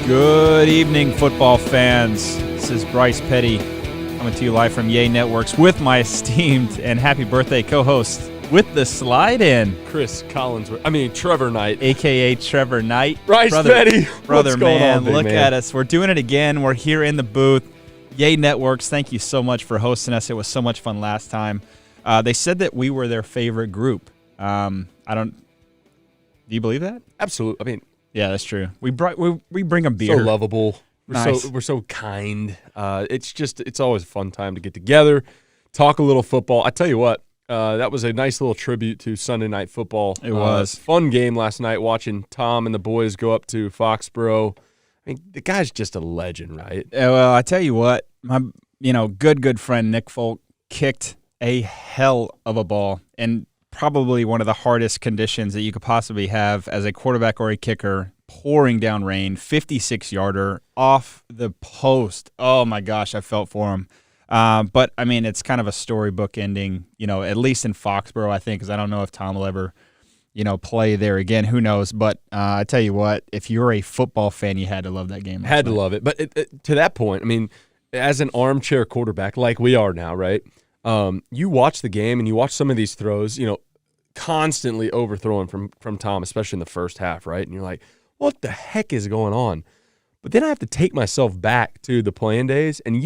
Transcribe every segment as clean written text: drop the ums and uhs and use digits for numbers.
Good evening, football fans. This is Bryce Petty coming to you live from Yay Networks with my esteemed and happy birthday co-host with the slide-in, Trevor Knight, a.k.a. Trevor Knight. Bryce Petty. Brother, What's going on, look man? at us. We're doing it again. We're here in the booth. Yay Networks, thank you so much for hosting us. It was so much fun last time. They said that we were their favorite group. Do you believe that? Absolutely. Yeah, that's true. We bring them beer. So lovable. We're so kind. It's always a fun time to get together, talk a little football. I tell you what, that was a nice little tribute to Sunday Night Football. It was. Fun game last night watching Tom and the boys go up to Foxborough. The guy's just a legend, right? Well, I tell you what, my good friend Nick Folk kicked a hell of a ball, and probably one of the hardest conditions that you could possibly have as a quarterback or a kicker, pouring down rain, 56-yarder off the post. Oh, my gosh, I felt for him. But, it's kind of a storybook ending, at least in Foxborough, I think, because I don't know if Tom will ever, play there again. Who knows? But I tell you what, if you're a football fan, you had to love that game. Had to love it. But to that point, as an armchair quarterback like we are now, right, you watch the game and you watch some of these throws, constantly overthrowing from Tom, especially in the first half, right? And you're like, what the heck is going on? But then I have to take myself back to the playing days, and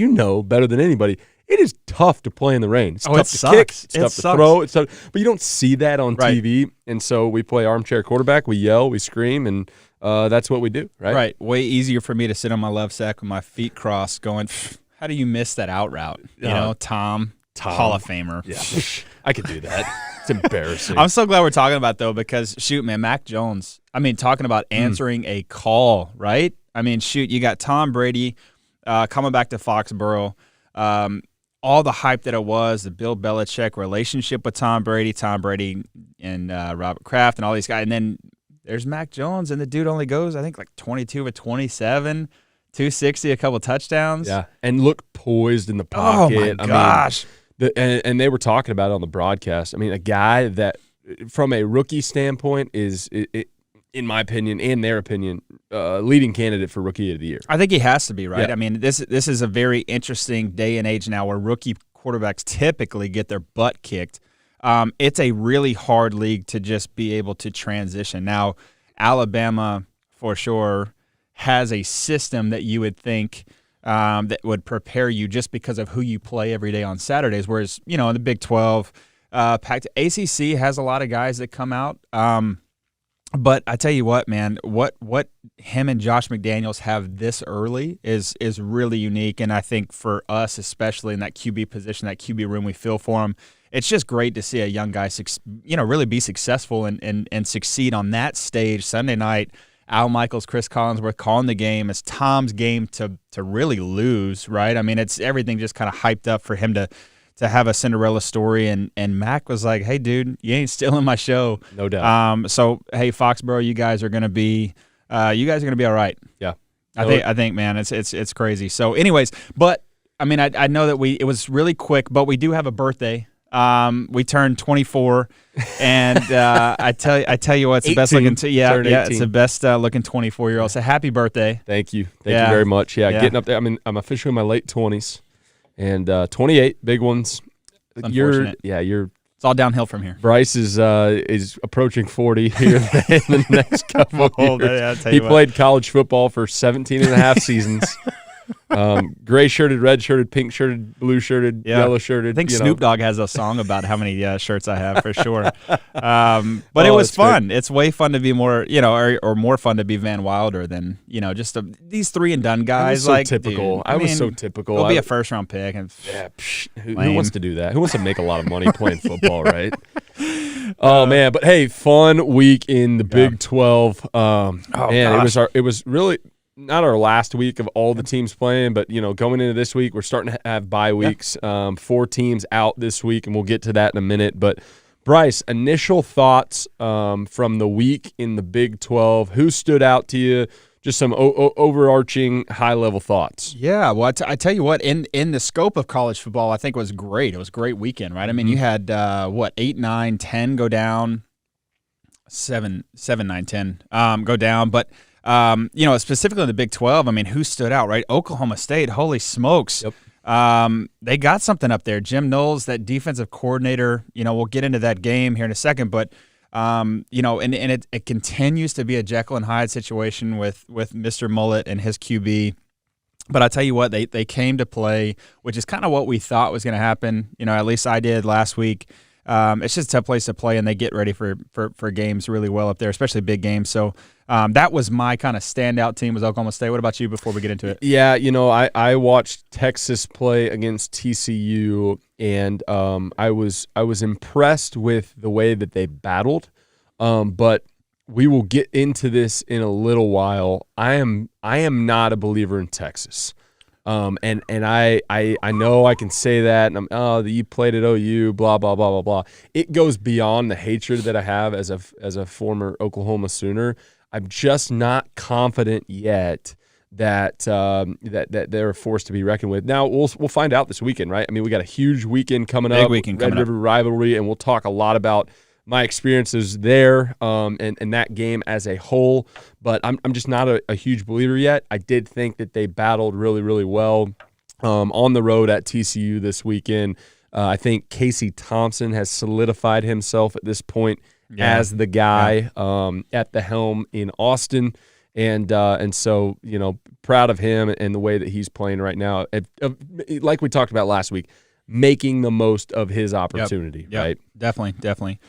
better than anybody, it is tough to play in the rain. It's tough to kick, it's tough to throw, it's tough, but you don't see that on TV. And so we play armchair quarterback, we yell, we scream, and that's what we do, right? Right. Way easier for me to sit on my left sack with my feet crossed going, how do you miss that out route? Tom, Hall of Famer. Yeah, I could do that. It's embarrassing. I'm so glad we're talking about, though, because, shoot, man, Mac Jones, talking about answering a call, right? You got Tom Brady coming back to Foxborough. All the hype that it was, the Bill Belichick relationship with Tom Brady and Robert Kraft and all these guys. And then there's Mac Jones, and the dude only goes, I think, like 22 of 27, 260, a couple touchdowns. Yeah, and look poised in the pocket. Oh, my gosh. And they were talking about it on the broadcast. A guy that, from a rookie standpoint, is, in my opinion and their opinion, leading candidate for Rookie of the Year. I think he has to be, right? Yeah. This is a very interesting day and age now where rookie quarterbacks typically get their butt kicked. It's a really hard league to just be able to transition. Now, Alabama, for sure, has a system that you would think that would prepare you just because of who you play every day on Saturdays, whereas, in the Big 12, ACC has a lot of guys that come out. But I tell you what, man, what him and Josh McDaniels have this early is really unique, and I think for us, especially in that QB position, that QB room we feel for him, it's just great to see a young guy, really be successful and succeed on that stage Sunday night. Al Michaels, Chris Collinsworth calling the game. It's Tom's game to really lose, right? it's everything just kind of hyped up for him to have a Cinderella story, and Mac was like, hey, dude, you ain't stealing my show. No doubt. So, hey, Foxborough, you guys are going to be all right. Yeah. I think, man, it's crazy. So, anyways, but, I know that it was really quick, but we do have a birthday. We turned 24, and I tell you what, it's the best looking. It's the best looking 24-year-old. So happy birthday! Thank you very much. Yeah, getting up there. I'm officially in my late 20s, and 28 big ones. Unfortunate. It's all downhill from here. Bryce is approaching 40 here in the next couple of years. He played college football for 17 and a half seasons. Gray-shirted, red-shirted, pink-shirted, blue-shirted, yellow-shirted. I think Snoop Dogg has a song about how many shirts I have for sure. But it was fun. Great. It's way fun to be more, or more fun to be Van Wilder than, just these three-and-done guys. I was so typical. Dude, I was so typical. He'll be a first-round pick. And who wants to do that? Who wants to make a lot of money playing football, right? Oh, man. But, hey, fun week in the Big 12. It was really – not our last week of all the teams playing, but, going into this week, we're starting to have bye weeks. 4 teams out this week, and we'll get to that in a minute. But, Bryce, initial thoughts from the week in the Big 12. Who stood out to you? Just some overarching high-level thoughts. Yeah, well, I tell you what, in the scope of college football, I think it was great. It was a great weekend, right? You had, 8, 9, 10 go down, 7, 9, 10 go down. But Specifically in the Big 12, I mean, who stood out, right? Oklahoma State, holy smokes. Yep. They got something up there. Jim Knowles, that defensive coordinator, we'll get into that game here in a second, but and it continues to be a Jekyll and Hyde situation with Mr. Mullet and his QB. But I tell you what, they came to play, which is kind of what we thought was going to happen. At least I did last week. It's just a tough place to play, and they get ready for games really well up there, especially big games. So that was my kind of standout team was Oklahoma State. What about you before we get into it? Yeah, I watched Texas play against TCU, and I was impressed with the way that they battled. But we will get into this in a little while. I am not a believer in Texas. And I know I can say that, and you played at OU, blah blah blah blah blah. It goes beyond the hatred that I have as a former Oklahoma Sooner. I'm just not confident yet that they're a force to be reckoned with. Now we'll find out this weekend, right? I mean, we got a huge weekend coming up, Red River rivalry, and we'll talk a lot about my experiences there and that game as a whole, but I'm just not a huge believer yet. I did think that they battled really, really well on the road at TCU this weekend. I think Casey Thompson has solidified himself at this point as the guy at the helm in Austin, and so proud of him and the way that he's playing right now. Like we talked about last week, making the most of his opportunity. Yep. Right? Definitely.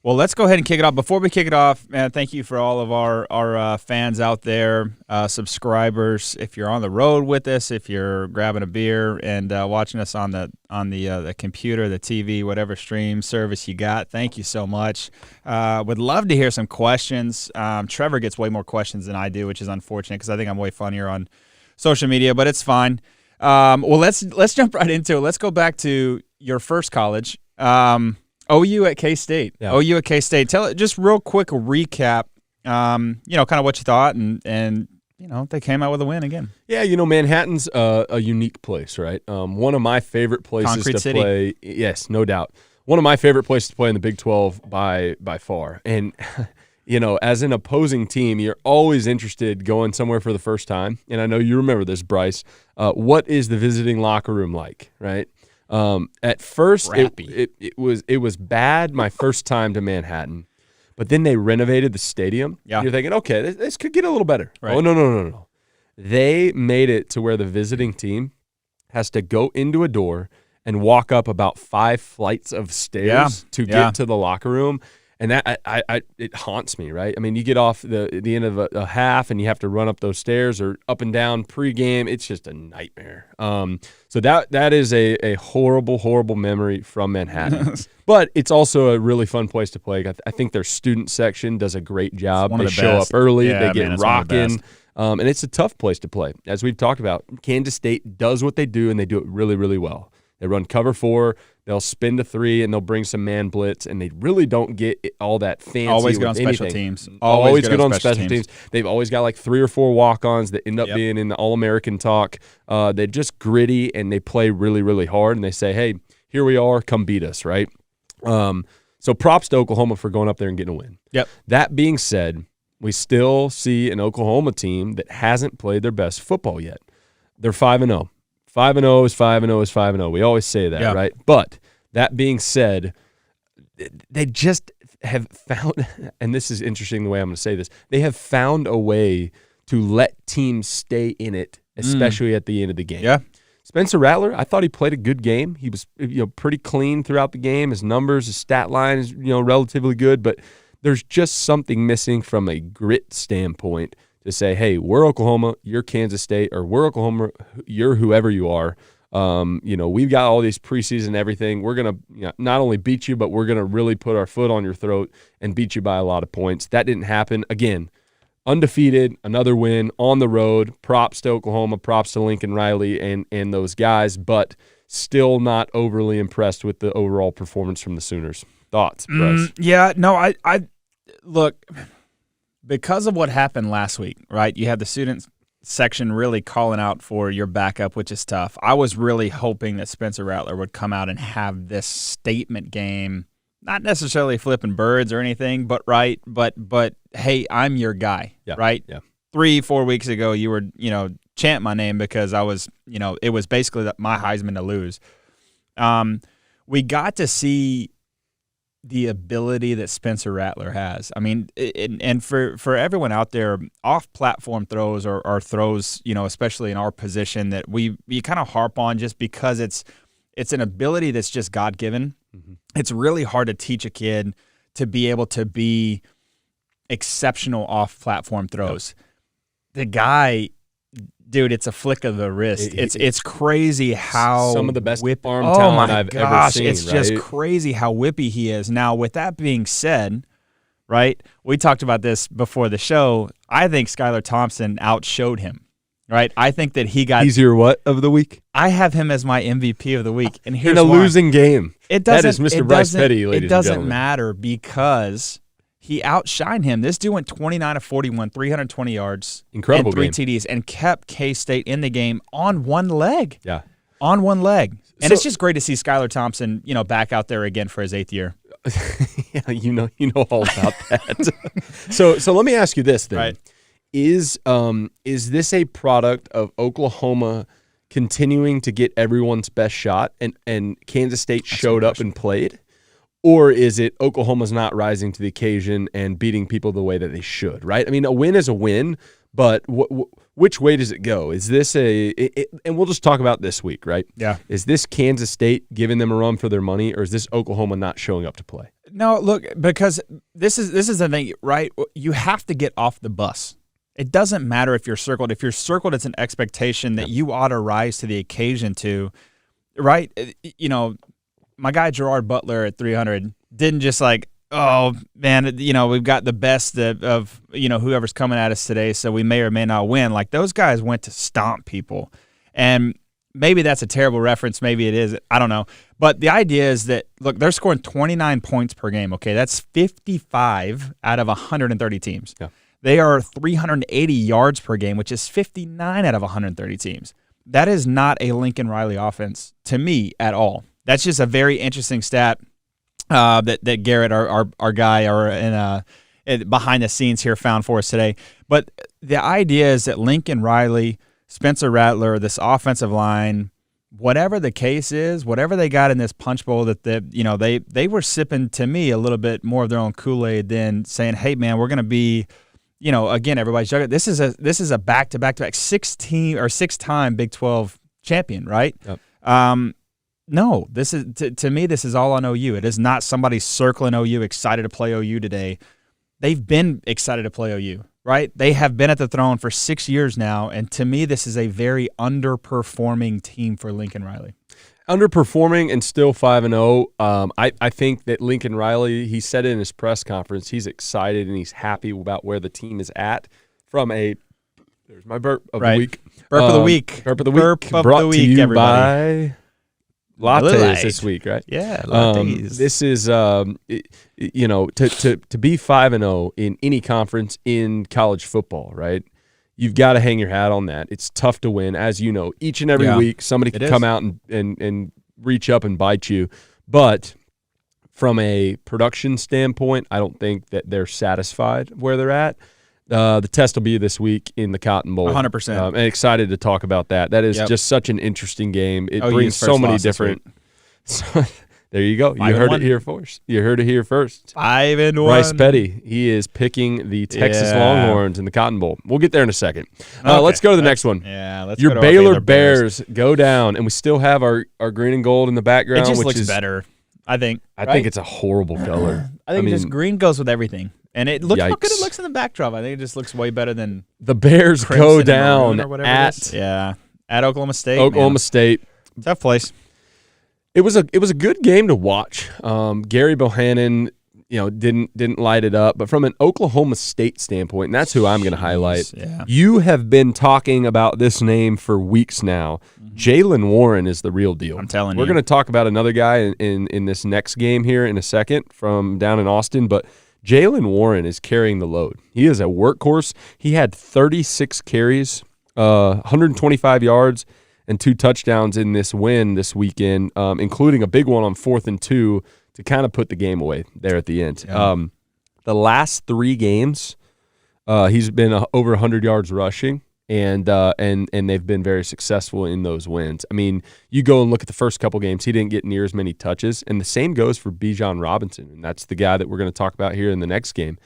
Well, let's go ahead and kick it off. Before we kick it off, man, thank you for all of our fans out there, subscribers. If you're on the road with us, if you're grabbing a beer and watching us on the computer, the TV, whatever stream service you got, thank you so much. Would love to hear some questions. Trevor gets way more questions than I do, which is unfortunate because I think I'm way funnier on social media, but it's fine. Well, let's jump right into it. Let's go back to your first college. OU at K-State. Yeah. OU at K-State. Tell it just real quick recap. Kind of what you thought, and they came out with a win again. Yeah, Manhattan's a unique place, right? One of my favorite places Concrete to City. play. Yes, no doubt. One of my favorite places to play in the Big 12 by far. And as an opposing team, you're always interested going somewhere for the first time. And I know you remember this, Bryce. What is the visiting locker room like, right? At first, it was bad my first time to Manhattan, but then they renovated the stadium. Yeah. You're thinking, okay, this could get a little better. Right. Oh, no. They made it to where the visiting team has to go into a door and walk up about 5 flights of stairs to get to the locker room. And that it haunts me, right? I mean, you get off the end of a half and you have to run up those stairs or up and down pregame. It's just a nightmare. So that is a horrible, horrible memory from Manhattan. But it's also a really fun place to play. I think their student section does a great job. They show up early. They get rocking. And it's a tough place to play. As we've talked about, Kansas State does what they do, and they do it really, really well. They run cover 4. They'll spin to 3, and they'll bring some man blitz, and they really don't get all that fancy. Always good on anything. special teams. Always good on special teams. They've always got like 3 or 4 walk-ons that end up being in the All-American talk. They're just gritty, and they play really, really hard, and they say, hey, here we are, come beat us, right? So props to Oklahoma for going up there and getting a win. Yep. That being said, we still see an Oklahoma team that hasn't played their best football yet. They're 5-0. 5-0 is 5-0 is 5-0. We always say that, right? But that being said, they just have found, and this is interesting the way I'm going to say this, they have found a way to let teams stay in it, especially at the end of the game. Yeah. Spencer Rattler, I thought he played a good game. He was pretty clean throughout the game. His numbers, his stat line is relatively good, but there's just something missing from a grit standpoint to say, hey, we're Oklahoma, you're Kansas State, or we're Oklahoma, you're whoever you are. We've got all these preseason everything. We're going to not only beat you, but we're going to really put our foot on your throat and beat you by a lot of points. That didn't happen. Again, undefeated, another win on the road. Props to Oklahoma, props to Lincoln Riley and those guys, but still not overly impressed with the overall performance from the Sooners. Thoughts, Bryce? I look, because of what happened last week, right? You had the student section really calling out for your backup, which is tough. I was really hoping that Spencer Rattler would come out and have this statement game not necessarily flipping birds or anything, but hey, I'm your guy, right? Yeah. 3-4 weeks ago, you were, chant my name because I was, it was basically my Heisman to lose. We got to see the ability that Spencer Rattler has. I mean, and for everyone out there, off-platform throws are throws, especially in our position that we kind of harp on just because it's an ability that's just God-given. Mm-hmm. It's really hard to teach a kid to be able to be exceptional off-platform throws. Yep. The guy, dude, it's a flick of the wrist. It's crazy how some of the best arm talent I've ever seen. It's just crazy how whippy he is. Now, with that being said, right, we talked about this before the show. I think Skylar Thompson outshowed him. Right, I think that he's your what of the week? I have him as my MVP of the week, and here's in a why. Losing game. That is Mr. Bryce Petty, ladies and gentlemen. It doesn't matter because he outshined him. This dude went 29 of 41, 320 yards, incredible and 3 game. TDs, and kept K-State in the game on one leg. Yeah, on one leg, and it's just great to see Skylar Thompson, back out there again for his 8th year. Yeah, you know all about that. So let me ask you this then. Right. Is this a product of Oklahoma continuing to get everyone's best shot and Kansas State showed up and played? Or is it Oklahoma's not rising to the occasion and beating people the way that they should, right? I mean, a win is a win, but which way does it go? Is this and we'll just talk about this week, right? Yeah. Is this Kansas State giving them a run for their money, or is this Oklahoma not showing up to play? No, look, because this is the thing, right? You have to get off the bus. It doesn't matter if you're circled. If you're circled, it's an expectation that you ought to rise to the occasion to, right? My guy Gerard Butler at 300 didn't just oh, man, we've got the best of whoever's coming at us today, so we may or may not win. Those guys went to stomp people. And maybe that's a terrible reference. Maybe it is. I don't know. But the idea is that, look, they're scoring 29 points per game, okay? That's 55 out of 130 teams. Yeah. They are 380 yards per game, which is 59 out of 130 teams. That is not a Lincoln Riley offense to me at all. That's just a very interesting stat that Garrett, our guy, behind the scenes here found for us today. But the idea is that Lincoln Riley, Spencer Rattler, this offensive line, whatever the case is, whatever they got in this punch bowl, that they were sipping, to me, a little bit more of their own Kool-Aid than saying, hey, man, we're going to be – again, everybody's joking. This is a back-to-back-to-back 6-time Big 12 champion, right? Yep. No, this is to me. This is all on OU. It is not somebody circling OU, excited to play OU today. They've been excited to play OU, right? They have been at the throne for 6 years now, and to me, this is a very underperforming team for Lincoln Riley. Underperforming and still 5-0. I think that Lincoln Riley, he said it in his press conference, he's excited and he's happy about where the team is at from there's my burp of the week. Burp of the week. Burp of the week. Burp of brought the week, to you everybody. by lattes this week, right? Yeah, lattes. This is, to be 5-0 in any conference in college football, right? You've got to hang your hat on that. It's tough to win, as you know. Each and every week, somebody can come out and reach up and bite you. But from a production standpoint, I don't think that they're satisfied where they're at. The test will be this week in the Cotton Bowl. 100%. And excited to talk about that. That is just such an interesting game. It brings so many different – There you go. You heard it here first. You heard it here first. 5-1. Bryce Petty. He is picking the Texas Longhorns in the Cotton Bowl. We'll get there in a second. Let's go to the next one. Yeah, let's Your go to Baylor Bears go down, and we still have our green and gold in the background. It just which looks is better, I think. I think it's a horrible color. I think just green goes with everything. And look how good it Yikes. looks in the backdrop. I think it just looks way better than the Bears go down at Oklahoma State. Oklahoma State. Tough place. It was a good game to watch. Gary Bohannon, didn't light it up, but from an Oklahoma State standpoint, and that's who I'm going to highlight. Yeah. You have been talking about this name for weeks now. Mm-hmm. Jalen Warren is the real deal. I'm telling you. We're going to talk about another guy in this next game here in a second from down in Austin, but Jalen Warren is carrying the load. He is a workhorse. He had 36 carries, 125 yards, and 2 touchdowns in this win this weekend, including a big one on 4th and 2 to kind of put the game away there at the end. Yeah. The last 3 games, he's been over 100 yards rushing, and they've been very successful in those wins. I mean, you go and look at the first couple games, he didn't get near as many touches, and the same goes for Bijan Robinson, and that's the guy that we're going to talk about here in the next game.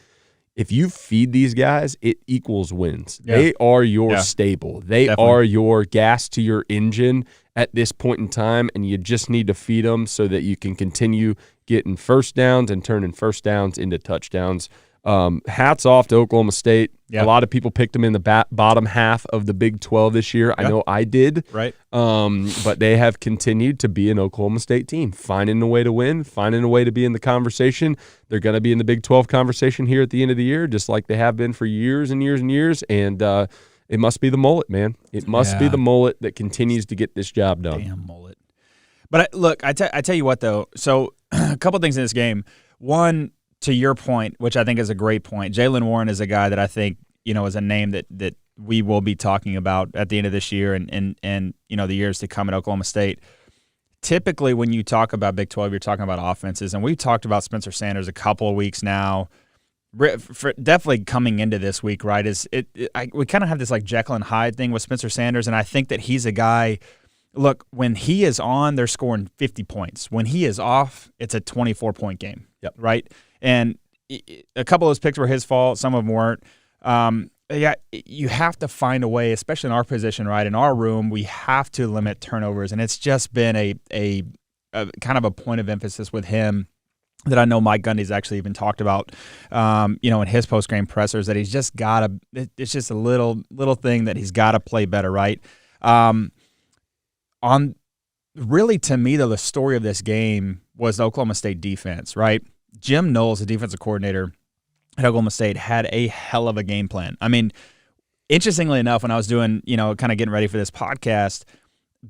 If you feed these guys, it equals wins. Yeah. They are your stable. They are your gas to your engine at this point in time, and you just need to feed them so that you can continue getting first downs and turning first downs into touchdowns. Hats off to Oklahoma State. A lot of people picked them in the bottom half of the Big 12 this year. I know I did. Right. But they have continued to be an Oklahoma State team, finding a way to win, finding a way to be in the conversation. They're going to be in the Big 12 conversation here at the end of the year, just like they have been for years and years and years. And it must be the mullet, man. It must be the mullet that continues to get this job done. Damn mullet. But look, I tell you what, though. So a couple things in this game. One, to your point, which I think is a great point, Jalen Warren is a guy that I think, is a name that we will be talking about at the end of this year and the years to come at Oklahoma State. Typically, when you talk about Big 12, you're talking about offenses, and we've talked about Spencer Sanders a couple of weeks now. Definitely coming into this week, right? We kind of have this like Jekyll and Hyde thing with Spencer Sanders, and I think that he's a guy. Look, when he is on, they're scoring 50 points. When he is off, it's a 24-point game. Yep. Right? And a couple of those picks were his fault. Some of them weren't. You have to find a way, especially in our position, right? In our room, we have to limit turnovers, and it's just been a kind of a point of emphasis with him that I know Mike Gundy's actually even talked about, in his post-game pressers, that he's just got to – it's just a little thing that he's got to play better, right? Really, to me, though, the story of this game was the Oklahoma State defense, right? Jim Knowles, the defensive coordinator at Oklahoma State, had a hell of a game plan. I mean, interestingly enough, when I was doing, kind of getting ready for this podcast,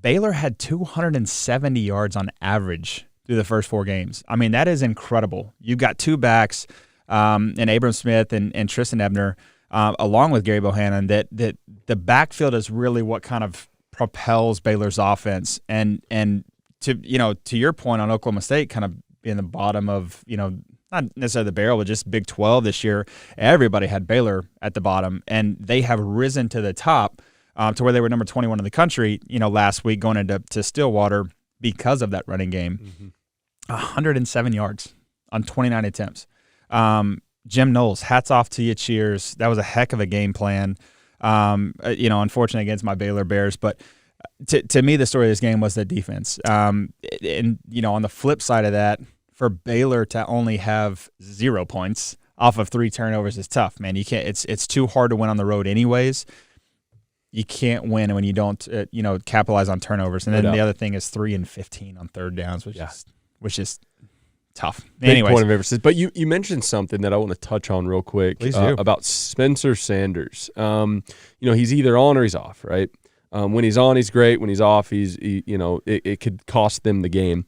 Baylor had 270 yards on average through the first 4 games. I mean, that is incredible. You've got 2 backs, and Abram Smith and Tristan Ebner, along with Gary Bohannon, that the backfield is really what kind of propels Baylor's offense. And to your point on Oklahoma State kind of being the bottom of, not necessarily the barrel, but just Big 12 this year, everybody had Baylor at the bottom, and they have risen to the top to where they were number 21 in the country, last week going into Stillwater because of that running game. Mm-hmm. 107 yards on 29 attempts. Jim Knowles, hats off to you, cheers. That was a heck of a game plan. Unfortunately against my Baylor Bears, but to me, the story of this game was the defense. And on the flip side of that, for Baylor to only have 0 points off of 3 turnovers is tough, man. You can't. It's too hard to win on the road, anyways. You can't win when you don't, capitalize on turnovers. And then the other thing is 3 and 15 on third downs, which is tough. Big point of emphasis. But you mentioned something that I want to touch on real quick. Please do. About Spencer Sanders. He's either on or he's off, right? When he's on, he's great. When he's off, it could cost them the game.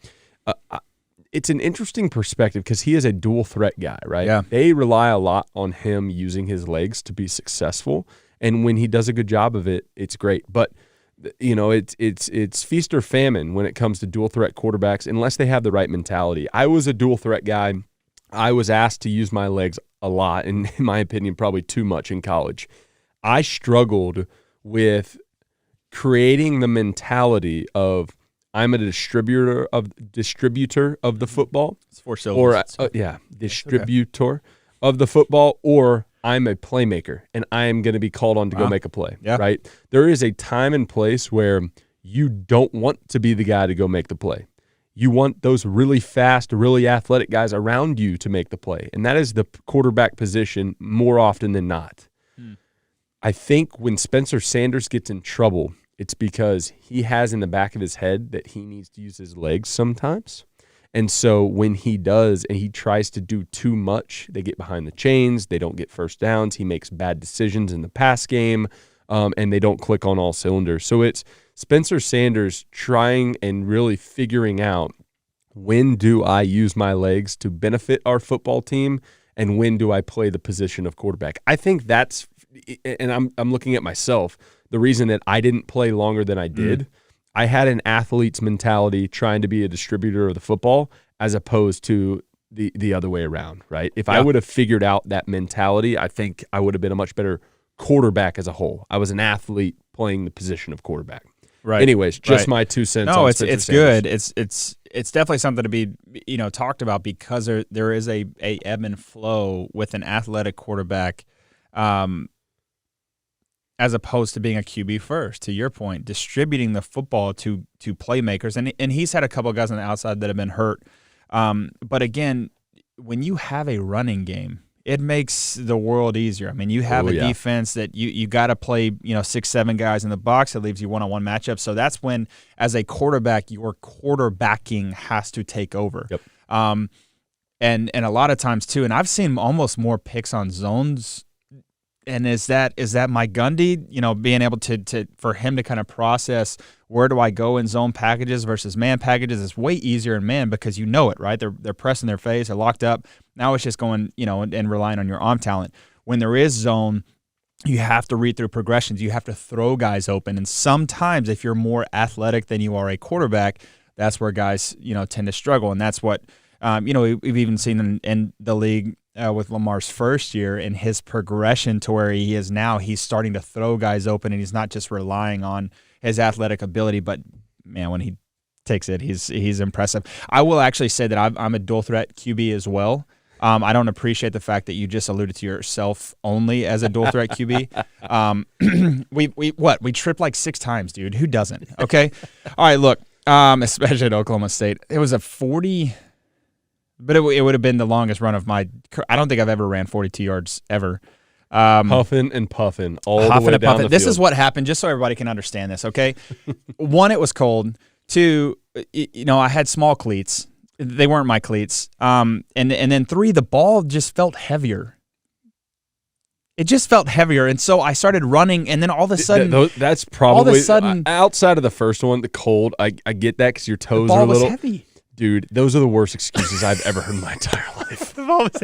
It's an interesting perspective because he is a dual threat guy, right? Yeah. They rely a lot on him using his legs to be successful, and when he does a good job of it, it's great. But it's feast or famine when it comes to dual threat quarterbacks unless they have the right mentality. I was a dual threat guy. I was asked to use my legs a lot, and in my opinion, probably too much in college. I struggled with creating the mentality of I'm a distributor of the football. It's 4 syllables. Distributor of the football, or I'm a playmaker and I am going to be called on to go make a play. Yeah. Right? There is a time and place where you don't want to be the guy to go make the play. You want those really fast, really athletic guys around you to make the play, and that is the quarterback position more often than not. I think when Spencer Sanders gets in trouble, it's because he has in the back of his head that he needs to use his legs sometimes. And so when he does and he tries to do too much, they get behind the chains, they don't get first downs, he makes bad decisions in the pass game, and they don't click on all cylinders. So it's Spencer Sanders trying and really figuring out, when do I use my legs to benefit our football team, and when do I play the position of quarterback? I think that's, and I'm looking at myself, the reason that I didn't play longer than I did, I had an athlete's mentality trying to be a distributor of the football as opposed to the other way around, right? If I would have figured out that mentality, I think I would have been a much better quarterback as a whole. I was an athlete playing the position of quarterback. Right. Anyways, just my 2 cents. No, on it's Sanders. good. It's definitely something to be talked about because there is a ebb and flow with an athletic quarterback, as opposed to being a QB first. To your point, distributing the football to playmakers, and he's had a couple of guys on the outside that have been hurt. But again, when you have a running game, it makes the world easier. I mean, you have defense that you got to play, 6-7 guys in the box. That leaves you one-on-one matchups. So that's when, as a quarterback, your quarterbacking has to take over. Yep. And a lot of times too, and I've seen almost more picks on zones. And is that Mike Gundy, being able to for him to kind of process where do I go in zone packages versus man packages is way easier in man because you know it, right? They're pressing their face, they're locked up. Now it's just going, and relying on your arm talent. When there is zone, you have to read through progressions. You have to throw guys open. And sometimes if you're more athletic than you are a quarterback, that's where guys, tend to struggle. And that's what, we've even seen in the league with Lamar's first year and his progression to where he is now. He's starting to throw guys open, and he's not just relying on his athletic ability, but, man, when he takes it, he's impressive. I will actually say that I'm a dual threat QB as well. I don't appreciate the fact that you just alluded to yourself only as a dual threat QB. We tripped like 6 times, dude. Who doesn't? Okay. All right. Look, especially at Oklahoma State, it was a 40, but it would have been the longest run of my. I don't think I've ever ran 42 yards ever. Huffing and puffing all the way down the field. This is what happened, just so everybody can understand this. Okay. 1, it was cold. 2, I had small cleats. They weren't my cleats. And then 3, the ball just felt heavier. It just felt heavier, and so I started running, and then all of a sudden, that's probably all of a sudden, outside of the first one, the cold. I get that because your toes are a little heavy. Dude, those are the worst excuses I've ever heard in my entire life. The ball was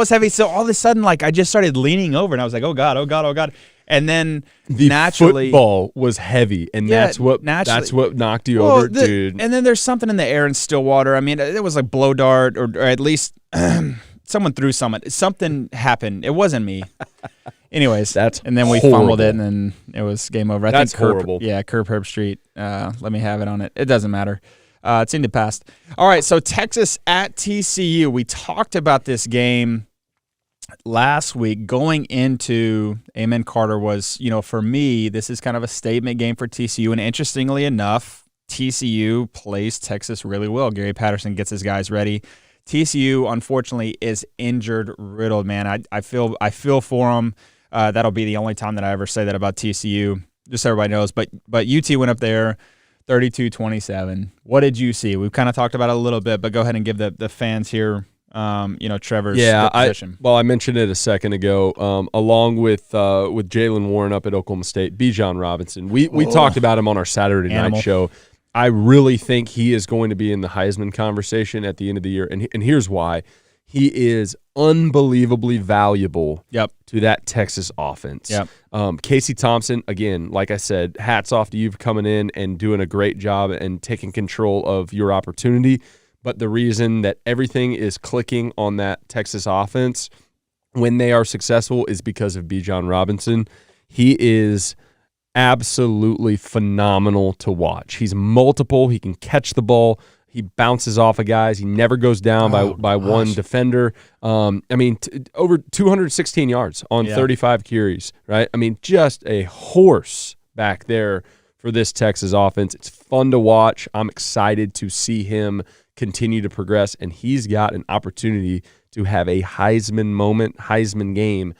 heavy. So all of a sudden, I just started leaning over, and I was like, "Oh God, oh God, oh God!" And then the naturally, football was heavy, and that's what knocked you over, dude. And then there's something in the air in Stillwater. I mean, it was like blow dart, or at least someone threw something. Something happened. It wasn't me. Anyways, and then we fumbled it, and then it was game over. That's horrible. Curb Herb Street. Let me have it on it. It doesn't matter. It seemed to pass. All right, so Texas at TCU. We talked about this game last week. Going into Amen Carter was, for me, this is kind of a statement game for TCU. And interestingly enough, TCU plays Texas really well. Gary Patterson gets his guys ready. TCU, unfortunately, is injured riddled, man. I feel for them. That'll be the only time that I ever say that about TCU, just so everybody knows. But UT went up there 32-27. What did you see? We've kind of talked about it a little bit, but go ahead and give the fans here, Trevor's position. I mentioned it a second ago. Along with Jalen Warren up at Oklahoma State, Bijan Robinson. We talked about him on our Saturday night show. I really think he is going to be in the Heisman conversation at the end of the year, and here's why. He is unbelievably valuable to that Texas offense. Casey Thompson, again, like I said, hats off to you for coming in and doing a great job and taking control of your opportunity. But the reason that everything is clicking on that Texas offense when they are successful is because of Bijan Robinson. He is absolutely phenomenal to watch. He's multiple. He can catch the ball. He bounces off of guys. He never goes down by one defender. Over 216 yards on 35 carries, right? I mean, just a horse back there for this Texas offense. It's fun to watch. I'm excited to see him continue to progress, and he's got an opportunity to have a Heisman game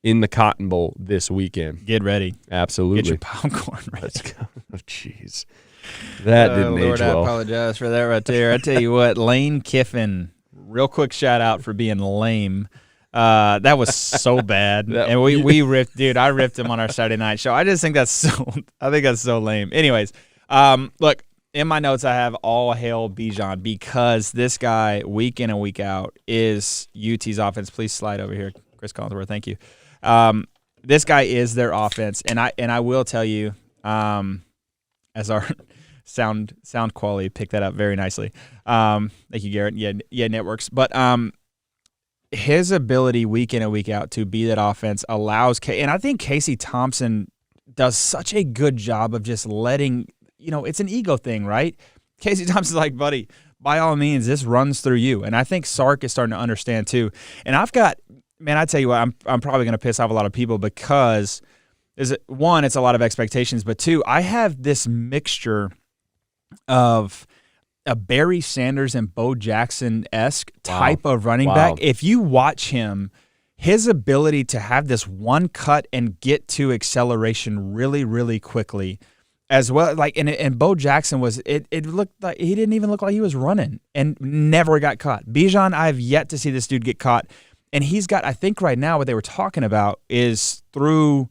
in the Cotton Bowl this weekend. Get ready. Absolutely. Get your popcorn ready. Let's go. Oh, jeez. That didn't age well. I apologize for that right there. I tell you what, Lane Kiffin, real quick shout out for being lame. That was so bad. And we ripped, dude, I ripped him on our Saturday night show. I just think that's so lame. Anyways, look, in my notes I have all hail Bijan because this guy, week in and week out, is UT's offense. Please slide over here, Chris Collinsworth. Thank you. This guy is their offense, and I will tell you, as our sound quality picked that up very nicely. Thank you, Garrett. Yeah, networks. But his ability week in and week out to be that offense allows and I think Casey Thompson does such a good job of just letting, it's an ego thing, right? Casey Thompson's like, buddy, by all means, this runs through you. And I think Sark is starting to understand too. And I've got, man, I tell you what, I'm probably going to piss off a lot of people because one, it's a lot of expectations, but two, I have this mixture of a Barry Sanders and Bo Jackson-esque type of running back. If you watch him, his ability to have this one cut and get to acceleration really, really quickly, as well, like and Bo Jackson was it looked like he didn't even look like he was running and never got caught. Bijan, I've yet to see this dude get caught, and he's got, I think right now what they were talking about is through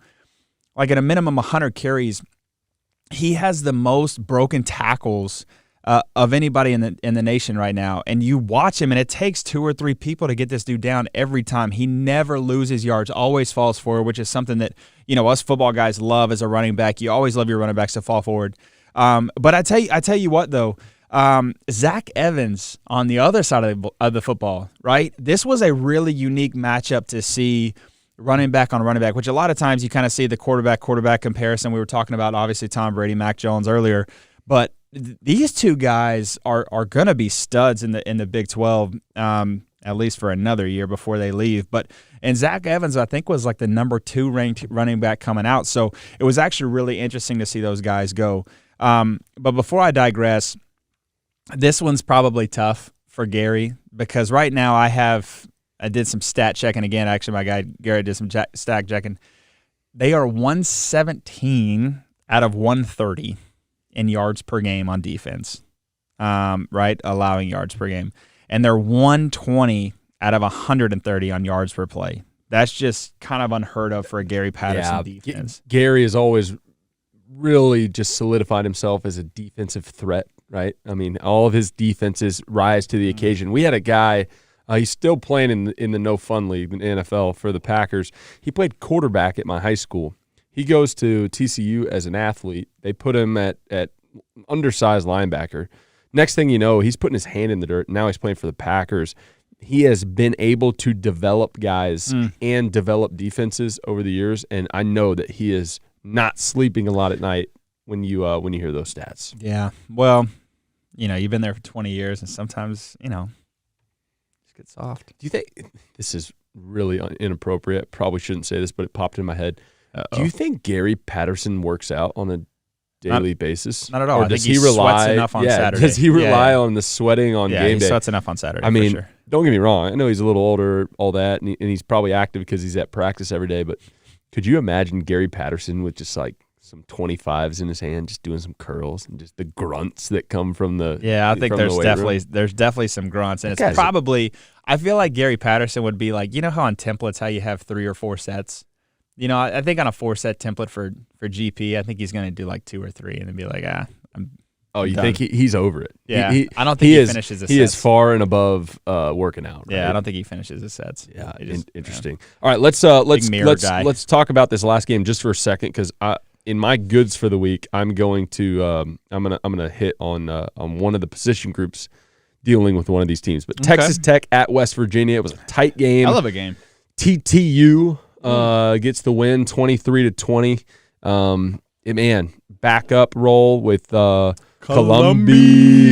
like at a minimum 100 carries, he has the most broken tackles of anybody in the nation right now. And you watch him, and it takes 2 or 3 people to get this dude down every time. He never loses yards, always falls forward, which is something that, us football guys love as a running back. You always love your running backs to fall forward. But I tell you what, though, Zach Evans on the other side of the football, right? This was a really unique matchup to see running back on running back, which a lot of times you kind of see the quarterback comparison. We were talking about, obviously, Tom Brady, Mac Jones earlier, but these two guys are going to be studs in the Big 12, at least for another year before they leave. And Zach Evans, I think, was like the number 2 ranked running back coming out. So it was actually really interesting to see those guys go. But before I digress, this one's probably tough for Gary because right now I did some stat checking again. Actually, my guy Gary did some stat checking. They are 117 out of 130. In yards per game on defense, right? Allowing yards per game. And they're 120 out of 130 on yards per play. That's just kind of unheard of for a Gary Patterson defense. Gary has always really just solidified himself as a defensive threat, right? I mean, all of his defenses rise to the occasion. We had a guy, he's still playing in the No Fun League in the NFL for the Packers. He played quarterback at my high school. He goes to TCU as an athlete. They put him at undersized linebacker. Next thing you know, he's putting his hand in the dirt. Now he's playing for the Packers. He has been able to develop guys and develop defenses over the years, and I know that he is not sleeping a lot at night when you hear those stats. Yeah. Well, you've been there for 20 years, and sometimes, just get soft. Do you think this is really inappropriate? Probably shouldn't say this, but it popped in my head. Uh-oh. Do you think Gary Patterson works out on a daily basis? Not at all. Or does he sweats enough on Saturday? Does he rely on the sweating on game day? He sweats enough on Saturday, I mean, for sure. Don't get me wrong. I know he's a little older, all that, and he's probably active because he's at practice every day, but could you imagine Gary Patterson with just like some 25s in his hand, just doing some curls and just the grunts that come from the I think there's definitely some grunts, and it's probably I feel like Gary Patterson would be like, how on templates how you have 3 or 4 sets. I think on a 4-set template for GP, I think he's going to do like 2 or 3 and then be like, I'm you done. think he's over it? Yeah, I don't think he finishes his sets. He is far and above working out. Right? Yeah, I don't think he finishes his sets. Yeah, interesting. All right, let's talk about this last game just for a second because in my goods for the week, I'm going to I'm gonna hit on one of the position groups dealing with one of these teams. But Texas Tech at West Virginia, it was a tight game. I love a game. TTU gets the win, 23-20. Man, backup role with Columbi.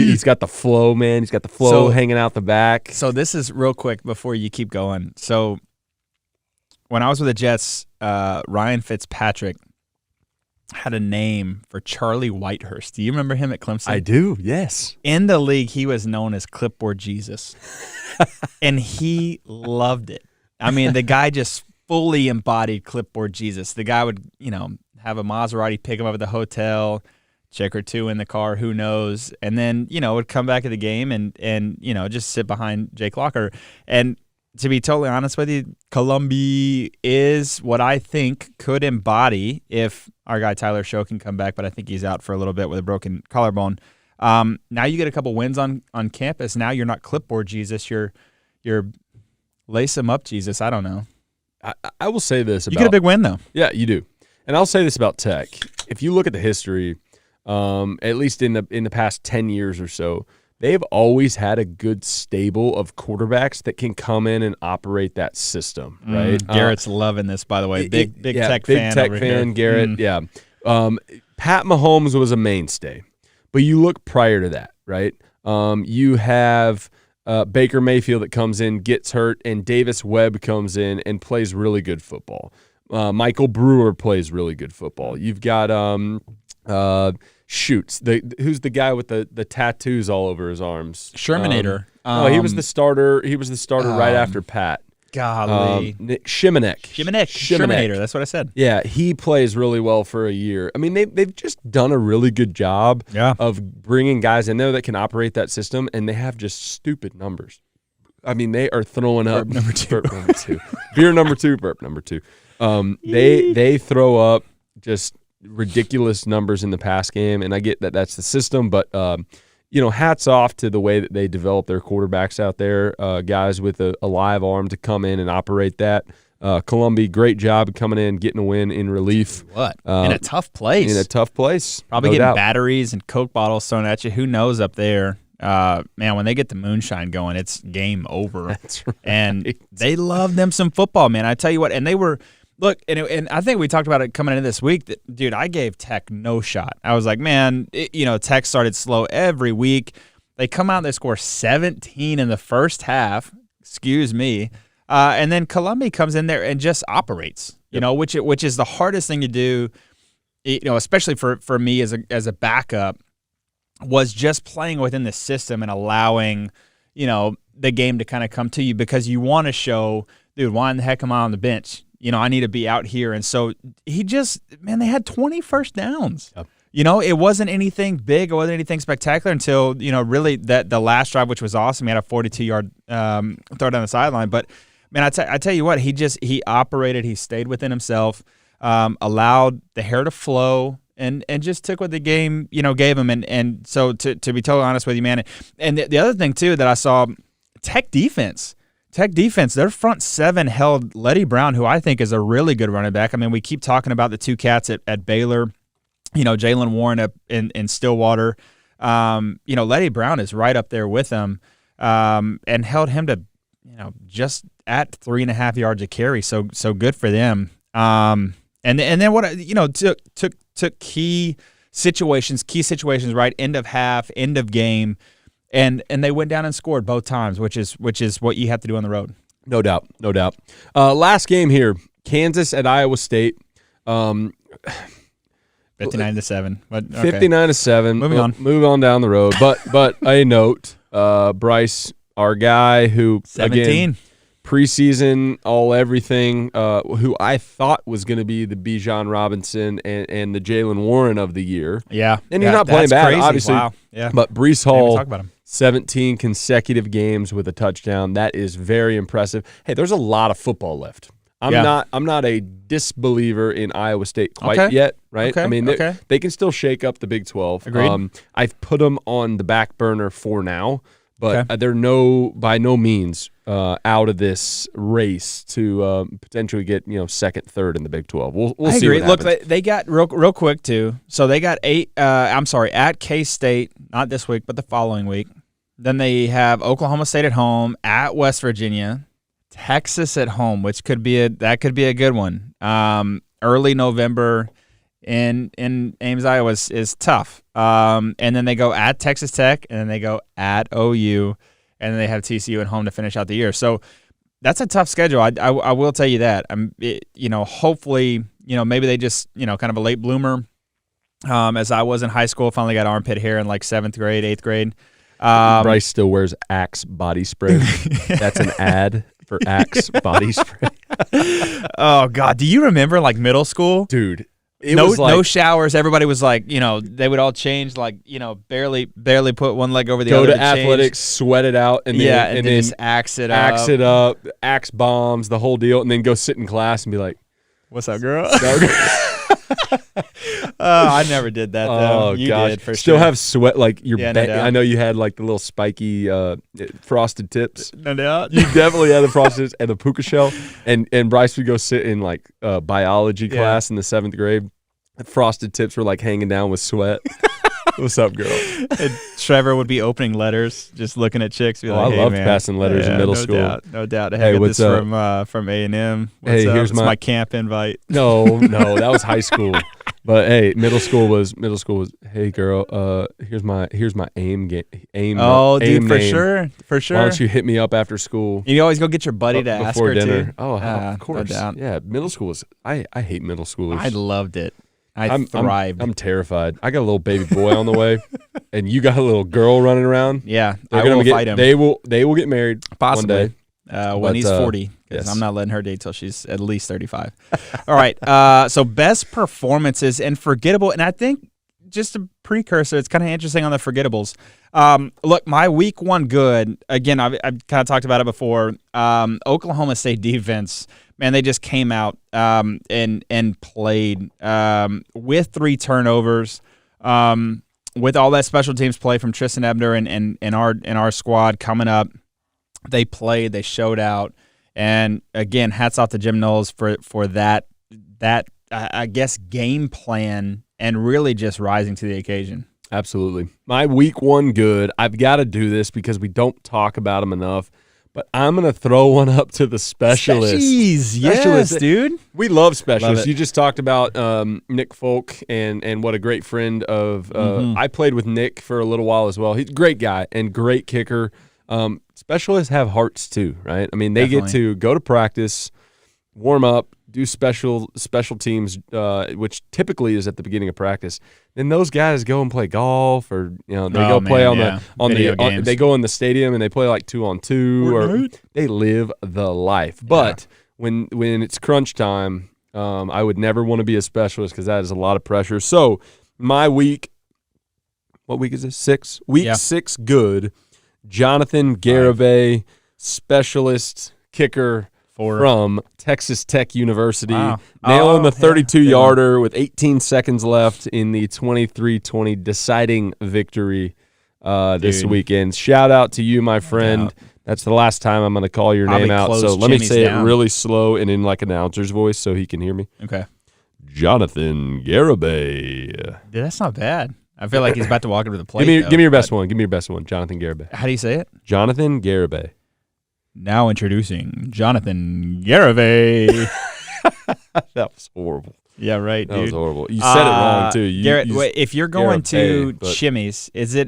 He's got the flow, man. He's got the flow hanging out the back. So this is real quick before you keep going. So when I was with the Jets, Ryan Fitzpatrick had a name for Charlie Whitehurst. Do you remember him at Clemson? I do, yes. In the league, he was known as Clipboard Jesus. And he loved it. I mean, the guy just fully embodied Clipboard Jesus. The guy would, have a Maserati pick him up at the hotel, check or 2 in the car, who knows, and then, would come back at the game and just sit behind Jake Locker. And to be totally honest with you, Columbi is what I think could embody if our guy Tyler Show can come back, but I think he's out for a little bit with a broken collarbone. Now you get a couple wins on campus. Now you're not Clipboard Jesus. You're lace him up Jesus. I don't know. I will say this about – you get a big win, though. Yeah, you do. And I'll say this about Tech. If you look at the history at least in the past 10 years or so, they've always had a good stable of quarterbacks that can come in and operate that system, right? Garrett's loving this, by the way. Big Tech big fan Tech over fan, here. Garrett. Yeah. Pat Mahomes was a mainstay, but you look prior to that, right? You have Baker Mayfield that comes in, gets hurt, and Davis Webb comes in and plays really good football. Michael Brewer plays really good football. You've got Shoots. Who's the guy with the tattoos all over his arms? Shermanator. He was the starter. He was the starter right after Pat. Golly. Shimanek. Shermanator. That's what I said. Yeah, he plays really well for a year. I mean, they've just done a really good job of bringing guys in there that can operate that system, and they have just stupid numbers. I mean, they are throwing up burp number two. Burp number two. Beer number two, burp number two. They throw up just ridiculous numbers in the pass game, and I get that that's the system, but hats off to the way that they develop their quarterbacks out there, guys with a live arm to come in and operate that. Columbia, great job coming in, getting a win in relief. In a tough place. no Probably getting doubt. batteries and Coke bottles thrown at you. Who knows up there? Man, when they get the moonshine going, it's game over. That's right. And they love them some football, man. I tell you what, and they were – look, and I think we talked about it coming into this week. That, dude, I gave Tech no shot. I was like, man, Tech started slow every week. They come out and they score 17 in the first half. Excuse me. And then Columbia comes in there and just operates, which is the hardest thing to do, especially for me as a backup, was just playing within the system and allowing, the game to kind of come to you, because you want to show, dude, why in the heck am I on the bench? I need to be out here. And so they had 20 first downs. Yep. It wasn't anything big. It wasn't anything spectacular until, really the last drive, which was awesome. He had a 42-yard throw down the sideline. But, man, I tell you what, he operated. He stayed within himself, allowed the hair to flow, and just took what the game, gave him. And so to be totally honest with you, man, and the other thing, too, that I saw, Tech defense, their front seven held Letty Brown, who I think is a really good running back. I mean, we keep talking about the two cats at Baylor, Jalen Warren up in Stillwater. Letty Brown is right up there with them, and held him to, just at 3.5 yards a carry. So good for them. And then what, took key situations, right? End of half, end of game. And they went down and scored both times, which is what you have to do on the road. No doubt. Last game here, Kansas at Iowa State. 59-7. But, okay. 59-7. Moving on. Move on down the road. But a note, Bryce, our guy who 17. Again, preseason all everything, who I thought was going to be the Bijan Robinson and the Jalen Warren of the year. Yeah. And he's not playing bad, crazy. obviously. Wow. Yeah. But Breece Hall, talk about him. 17 consecutive games with a touchdown. That is very impressive. Hey, there's a lot of football left. I'm not a disbeliever in Iowa State quite yet, right? Okay. I mean, they can still shake up the Big 12. Agreed. I've put them on the back burner for now, but they're by no means out of this race to potentially get second, third in the Big 12. We'll I see. agree. What happens. Look, they got real quick too. So they got at K-State, not this week, but the following week. Then they have Oklahoma State at home, at West Virginia, Texas at home, which could be a good one. Early November in Ames, Iowa is tough. And then they go at Texas Tech, and then they go at OU, and then they have TCU at home to finish out the year. So that's a tough schedule. I will tell you that. Hopefully, maybe they just, kind of a late bloomer. As I was in high school, finally got armpit hair in like 7th grade, 8th grade. Bryce still wears Axe body spray. That's an ad for Axe body spray. Oh, God. Do you remember like middle school? Dude. No showers. Everybody was like, they would all change, like, barely put one leg over the other. Go to athletics, sweat it out, and then just axe it up, axe bombs, the whole deal, and then go sit in class and be like, "What's up, girl?" I never did that though. Oh, you gosh. did for Still sure. have sweat like your Yeah, no doubt. I know you had like the little spiky frosted tips. No doubt. You definitely had the frosted and the puka shell. And Bryce would go sit in like biology class in the 7th grade. Frosted tips were like hanging down with sweat. What's up, girl? And Trevor would be opening letters, just looking at chicks. Be Oh, like, I hey, loved man. passing letters in middle school. No doubt. Hey, I got what's this up? from A&M. Hey, What's here's up? It's my camp invite. No, that was high school. But hey, middle school was. Hey, girl. Here's my aim game. Oh, dude, aim for name. sure. Why don't you hit me up after school? You always go get your buddy to ask before her dinner? too. Oh, of course. No doubt. Yeah, middle school was. I hate middle schoolers. I loved it. I thrived. I'm terrified. I got a little baby boy on the way, and you got a little girl running around. Yeah, They're I will gonna fight him. They will get married Possibly. one day. When he's 40, because yes. I'm not letting her date till she's at least 35. All right. So best performances and forgettable, and I think just a precursor. It's kind of interesting on the forgettables. Look, my week one good. Again, I've kind of talked about it before. Oklahoma State defense. Man, they just came out and played with 3 turnovers. With all that special teams play from Tristan Ebner and our squad coming up. They played, they showed out, and again, hats off to Jim Knowles for that I guess game plan and really just rising to the occasion. Absolutely. My week one good. I've got to do this because we don't talk about them enough, but I'm going to throw one up to the specialists. Yes, dude. We love specialists. Love it. You just talked about Nick Folk and what a great friend of. I played with Nick for a little while as well. He's a great guy and great kicker. Specialists have hearts too, right? I mean, they Definitely. get to go to practice, warm up, do special teams, which typically is at the beginning of practice. Then those guys go and play golf, or they go play on Video games. they go in the stadium and they play like 2-on-2, or they live the life. But when it's crunch time, I would never want to be a specialist because that is a lot of pressure. So my week, what week is this? 6? Week 6 good. Jonathan Garibay, specialist kicker from Texas Tech University, nailing the 32-yarder with 18 seconds left in the 23-20 deciding victory this weekend. Shout out to you, my friend. That's the last time I'm going to call your name out. So let me say it really slow and in like an announcer's voice so he can hear me. Okay. Jonathan Garibay. Dude, that's not bad. I feel like he's about to walk into the plate. Give me your best one. Give me your best one, Jonathan Garibay. How do you say it? Jonathan Garibay. Now introducing Jonathan Garibay. That was horrible. Yeah, right, dude. That was horrible. You said it wrong too. Garrett, wait, if you're going to but Chimmy's, it's a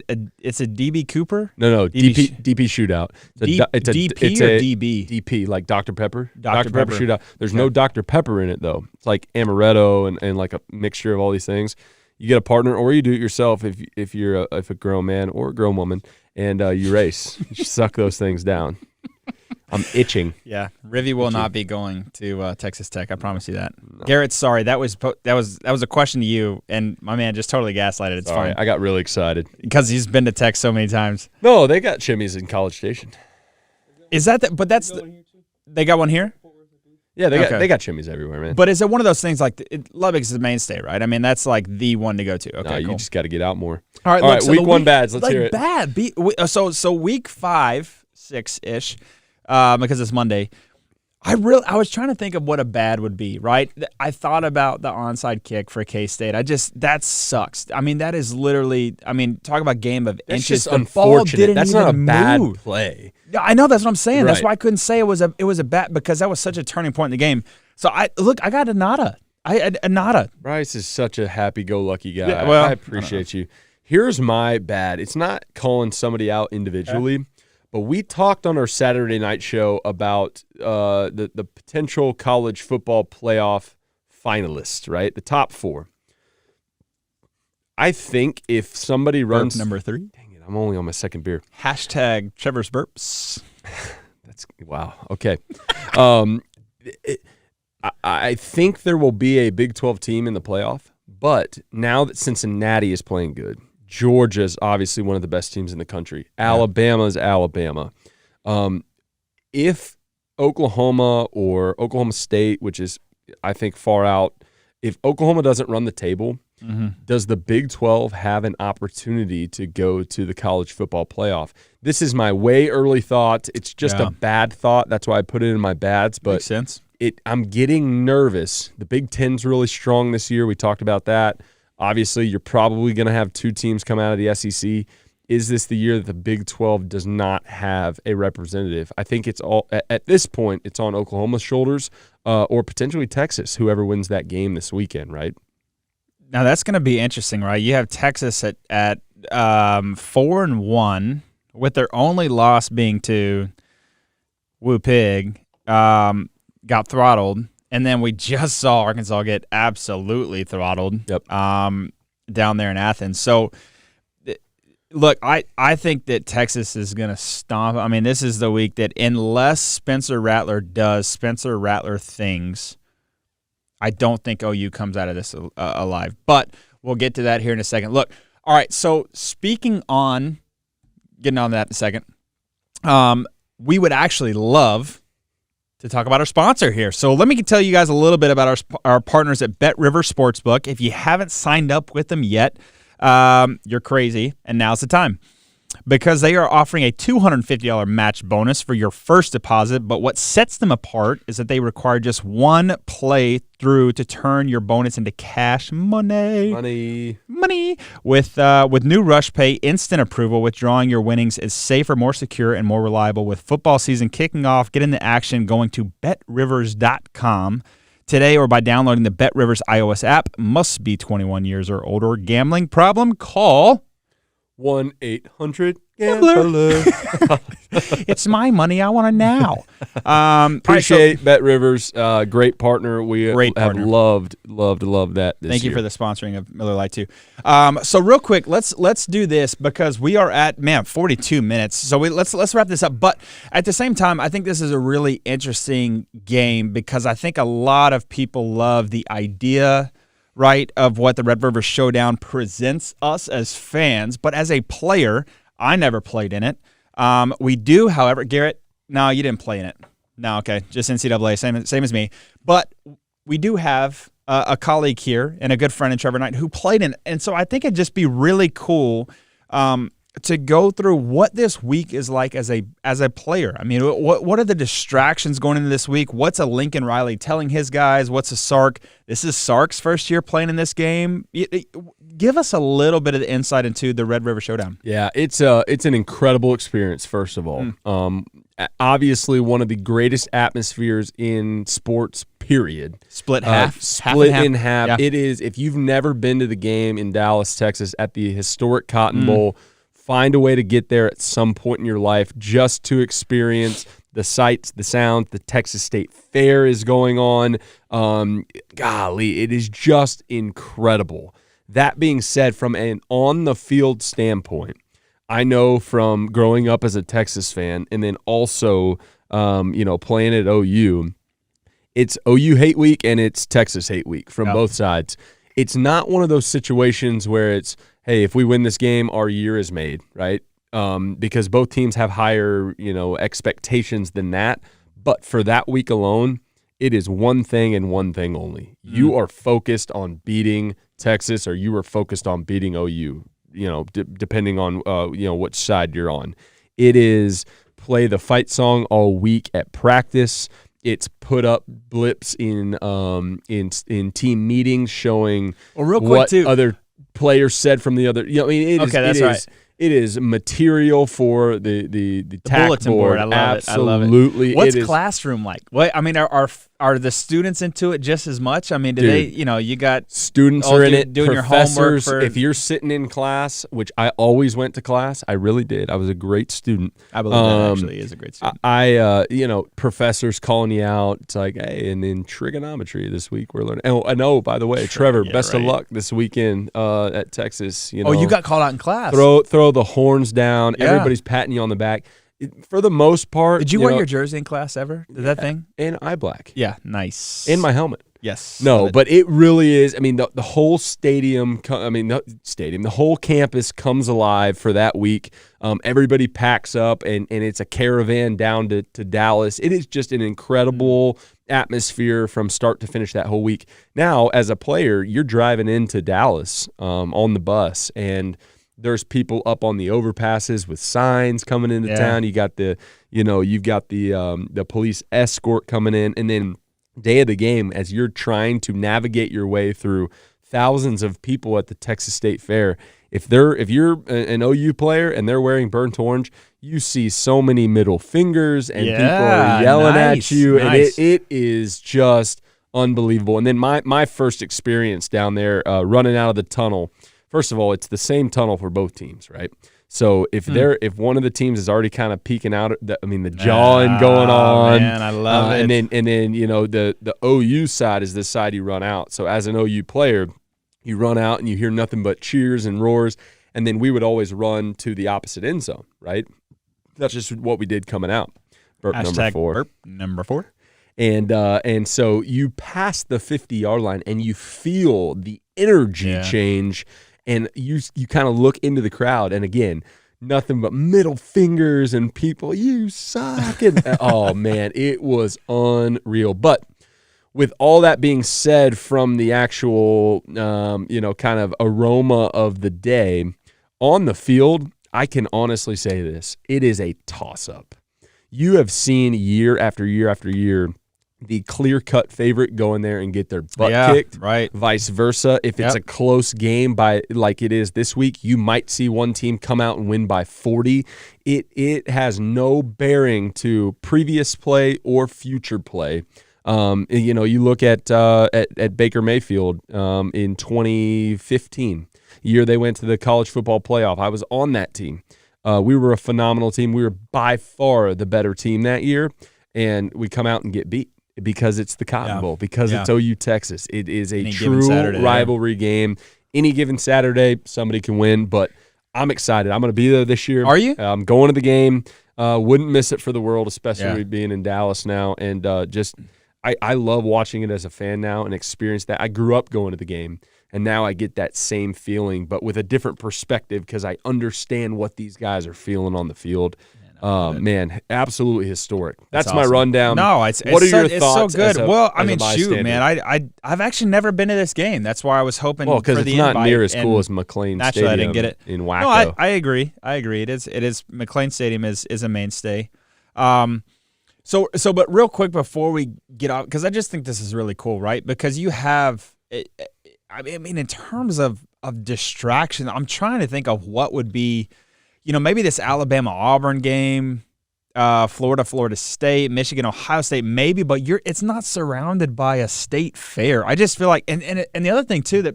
DB Cooper? No, DP Shootout. It's DP or DB? DP, like Dr. Pepper. Dr. Pepper Shootout. There's no Dr. Pepper in it though. It's like amaretto and like a mixture of all these things. You get a partner, or you do it yourself if you're a grown man or a grown woman, and you race. You suck those things down. I'm itching. Yeah, Rivy will not be going to Texas Tech. I promise you that. No. Garrett, sorry, that was a question to you, and my man just totally gaslighted. It's fine. I got really excited because he's been to Tech so many times. No, they got Chimmy's in College Station. Is that? But that's they got one here. Yeah, they got Chimmy's everywhere, man. But is it one of those things like Lubbock's the mainstay, right? I mean, that's like the one to go to. Okay, you just got to get out more. All right, look, so week one bads. Let's hear it. Bad. So week 5, 6-ish, because it's Monday. I was trying to think of what a bad would be, right? I thought about the onside kick for K-State. That sucks. I mean, that is literally. I mean, talk about game of that's inches. Just unfortunate. That's not a bad play. Yeah, I know. That's what I'm saying. Right. That's why I couldn't say it was a bad, because that was such a turning point in the game. So I got a nada. A nada. Bryce is such a happy-go-lucky guy. Yeah, well, I appreciate you. Here's my bad. It's not calling somebody out individually. But we talked on our Saturday night show about the potential college football playoff finalists, right? The top 4. I think if somebody runs number 3. Dang it, I'm only on my second beer. # Trevor's burps. That's wow. Okay. I think there will be a Big 12 team in the playoff, but now that Cincinnati is playing good, Georgia is obviously one of the best teams in the country. Alabama is Alabama. If Oklahoma or Oklahoma State, which is, I think, far out, if Oklahoma doesn't run the table, does the Big 12 have an opportunity to go to the college football playoff? This is my way early thought. It's just a bad thought. That's why I put it in my bads. But makes sense. I'm getting nervous. The Big Ten's really strong this year. We talked about that. Obviously, you're probably going to have 2 teams come out of the SEC. Is this the year that the Big 12 does not have a representative? I think it's all at this point. It's on Oklahoma's shoulders, or potentially Texas, whoever wins that game this weekend, right? Now that's going to be interesting, right? You have Texas at 4-1, with their only loss being to Woo Pig, got throttled. And then we just saw Arkansas get absolutely throttled down there in Athens. So, look, I think that Texas is going to stomp. I mean, this is the week that unless Spencer Rattler does Spencer Rattler things, I don't think OU comes out of this alive. But we'll get to that here in a second. Look, all right, so getting on that in a second, we would actually love to talk about our sponsor here. So let me tell you guys a little bit about our partners at Bet River Sportsbook. If you haven't signed up with them yet, you're crazy, and now's the time. Because they are offering a $250 match bonus for your first deposit, but what sets them apart is that they require just one play through to turn your bonus into cash money. With new Rush Pay, instant approval, withdrawing your winnings is safer, more secure, and more reliable. With football season kicking off, get into action going to betrivers.com today or by downloading the BetRivers iOS app. Must be 21 years or older. Gambling problem? Call 1-800-GAMBLER. It's my money. I want it now. Appreciate Bet Rivers. Great partner. We have loved that this Thank year. you for the sponsoring of Miller Lite too. So real quick, let's do this because we are at 42 minutes. So let's wrap this up. But at the same time, I think this is a really interesting game because I think a lot of people love the idea, right, of what the Red River Showdown presents us as fans. But as a player, I never played in it. We do, however, Garrett, no, you didn't play in it. No, okay, just NCAA, same as me. But we do have a colleague here and a good friend in Trevor Knight who played in it. And so I think it'd just be really cool to go through what this week is like as a player. I mean, what are the distractions going into this week? What's a Lincoln Riley telling his guys? What's a Sark? This is Sark's first year playing in this game. Give us a little bit of the insight into the Red River Showdown. Yeah, it's an incredible experience, first of all. Obviously, one of the greatest atmospheres in sports, period. Split in half. Yeah. It is. If you've never been to the game in Dallas, Texas, at the historic Cotton Bowl, find a way to get there at some point in your life just to experience the sights, the sounds. The Texas State Fair is going on. Golly, it is just incredible. That being said, from an on-the-field standpoint, I know from growing up as a Texas fan and then also playing at OU, it's OU hate week and it's Texas hate week from both sides. It's not one of those situations where it's, hey, if we win this game, our year is made, right? Because both teams have higher, expectations than that. But for that week alone, it is one thing and one thing only. You are focused on beating Texas, or you are focused on beating OU. Depending on which side you're on. It is play the fight song all week at practice. It's put up blips in team meetings showing other players said from the other. It is material for the tack bulletin board. I love Absolutely. it. What's classroom like? What I mean, are the students into it just as much? I mean, they? You got students are in it. Doing professors, your homework. If you're sitting in class, which I always went to class, I really did. I was a great student. I believe that actually is a great student. Professors calling you out. It's like, hey, and in trigonometry this week we're learning. Oh, I know. By the way, Trevor, best of luck this weekend at Texas. You got called out in class. Throw the horns down. Yeah. Everybody's patting you on the back. For the most part. Did you wear your jersey in class ever? Did that thing? And eye black. Yeah, nice. And my helmet. Yes. No, but it really is. I mean, the whole the whole campus comes alive for that week. Everybody packs up, and it's a caravan down to Dallas. It is just an incredible atmosphere from start to finish that whole week. Now, as a player, you're driving into Dallas on the bus, and there's people up on the overpasses with signs coming into town. You got you've got the police escort coming in, and then day of the game as you're trying to navigate your way through thousands of people at the Texas State Fair. If you're an OU player and they're wearing burnt orange, you see so many middle fingers and people are yelling at you, and it is just unbelievable. And then my first experience down there, running out of the tunnel. First of all, it's the same tunnel for both teams, right? So if one of the teams is already kind of peeking out, the jawing going on, man, I love it. And then the OU side is the side you run out. So as an OU player, you run out and you hear nothing but cheers and roars, and then we would always run to the opposite end zone, right? That's just what we did coming out. Burp number 4. Burp number 4. And so you pass the 50-yard line and you feel the energy change, and you kind of look into the crowd, and again, nothing but middle fingers and people, you suck. And, oh, man, it was unreal. But with all that being said, from the actual, kind of aroma of the day on the field, I can honestly say this: it is a toss-up. You have seen year after year after year the clear-cut favorite go in there and get their butt kicked. Right. Vice versa. If it's a close game like it is this week, you might see one team come out and win by 40. It has no bearing to previous play or future play. You look at Baker Mayfield in 2015, year they went to the college football playoff. I was on that team. We were a phenomenal team. We were by far the better team that year, and we come out and get beat because it's the Cotton Bowl, because it's OU Texas. It is a true rivalry game. Any given Saturday, somebody can win, but I'm excited. I'm going to be there this year. Are you? I'm going to the game. Wouldn't miss it for the world, especially being in Dallas now, and I love watching it as a fan now and experience that. I grew up going to the game, and now I get that same feeling, but with a different perspective because I understand what these guys are feeling on the field. Man, absolutely historic. That's awesome. My rundown. No, what are your thoughts? It's so good. Shoot, man, I've actually never been to this game. That's why I was hoping. Well, because it's not near as cool as McLean Stadium. I didn't get it in Waco. No, I agree. It is. McLean Stadium is a mainstay. So, but real quick before we get off, because I just think this is really cool, right? Because you have, I mean, in terms of distraction, I'm trying to think of what would be, maybe this Alabama-Auburn game, Florida State, Michigan, Ohio State, maybe, but it's not surrounded by a state fair. I just feel like, and the other thing too that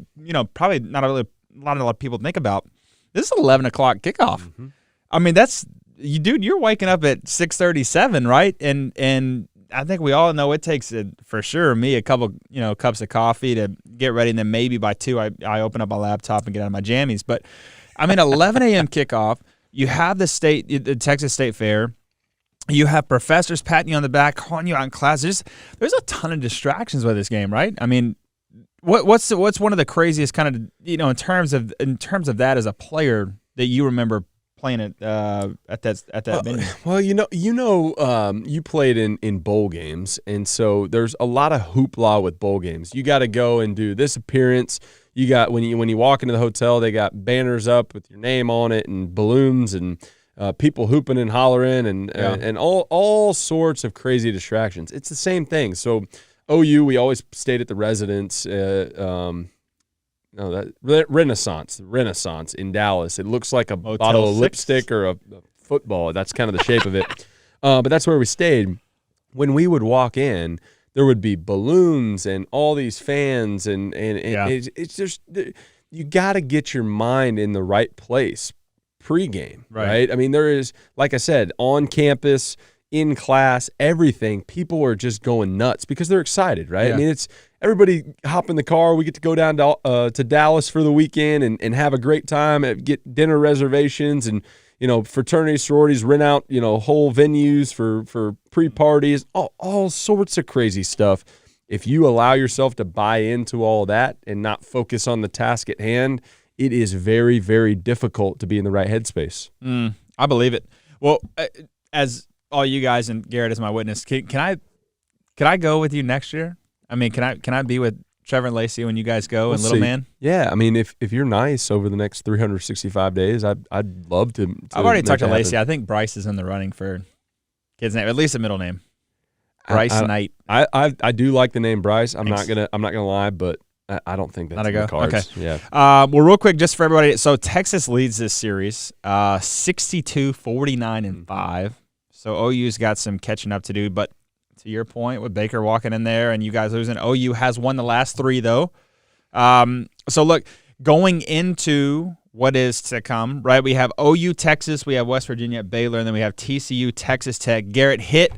probably not a lot of people think about, this is 11 o'clock kickoff. Mm-hmm. I mean, you're waking up at 6:37, right? And I think we all know it takes for sure me a couple cups of coffee to get ready, and then maybe by 2 I open up my laptop and get out of my jammies. But I mean, 11 a.m. kickoff. You have the Texas State Fair. You have professors patting you on the back, calling you out in class. There's a ton of distractions with this game, right? I mean, what's one of the craziest kind of in terms of that as a player that you remember playing at that venue? Well, you played in bowl games, and so there's a lot of hoopla with bowl games. You got to go and do this appearance. You got when you walk into the hotel, they got banners up with your name on it and balloons and people hooping and hollering and all sorts of crazy distractions. It's the same thing. So OU, we always stayed at the residence. Renaissance in Dallas. It looks like a bottle of lipstick or a football. That's kind of the shape of it. But that's where we stayed. When we would walk in, there would be balloons and all these fans, and it's just you got to get your mind in the right place pregame, right? I mean, there is, like I said, on campus, in class, everything. People are just going nuts because they're excited, right? Yeah. I mean, it's everybody hop in the car. We get to go down to Dallas for the weekend and have a great time, get dinner reservations, and fraternities, sororities rent out whole venues for pre-parties, all sorts of crazy stuff. If you allow yourself to buy into all that and not focus on the task at hand, it is very, very difficult to be in the right headspace. I believe it. Well, as all you guys, and Garrett is my witness, can I go with you next year? I mean, can I be with Trevor and Lacey when you guys go and Little Man? Yeah, I mean, if you're nice over the next 365 days, I'd love to I've already talked to Lacey. I think Bryce is in the running for kid's name, at least a middle name. Bryce Knight. I do like the name Bryce. I'm not gonna lie, but I don't think that's in the cards. Okay. Yeah. Well, real quick, just for everybody. So Texas leads this series 62, 49, and 5. So OU's got some catching up to do. But to your point, with Baker walking in there and you guys losing, OU has won the last 3, though. So, look, going into what is to come, right, we have OU, Texas, we have West Virginia, Baylor, and then we have TCU, Texas Tech. Garrett, hit.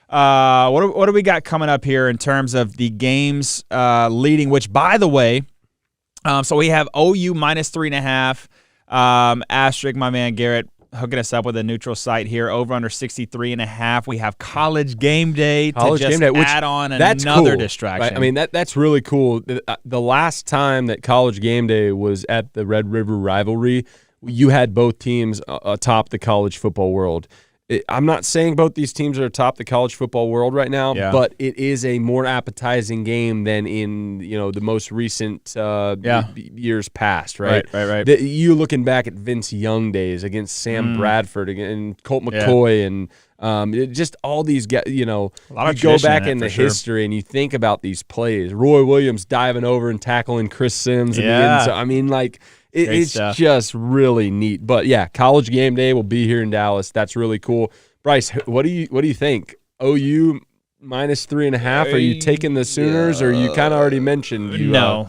What do we got coming up here in terms of the games leading, which, by the way, so we have OU minus 3.5, asterisk, my man Garrett hooking us up with a neutral site here, over under 63.5. We have College Game Day to just add on another distraction. Right? I mean, that's really cool. The last time that College Game Day was at the Red River rivalry, you had both teams atop the college football world. I'm not saying both these teams are atop the college football world right now, but it is a more appetizing game than in the most recent years past, right? Right. You looking back at Vince Young days against Sam Bradford and Colt McCoy and just all these guys. You go back in the history and you think about these plays. Roy Williams diving over and tackling Chris Sims in the end zone. I mean, like. It's just really neat. But yeah, College Game Day will be here in Dallas. That's really cool. Bryce, what do you think? OU minus 3.5. Are you taking the Sooners, or you kind of already mentioned you? No.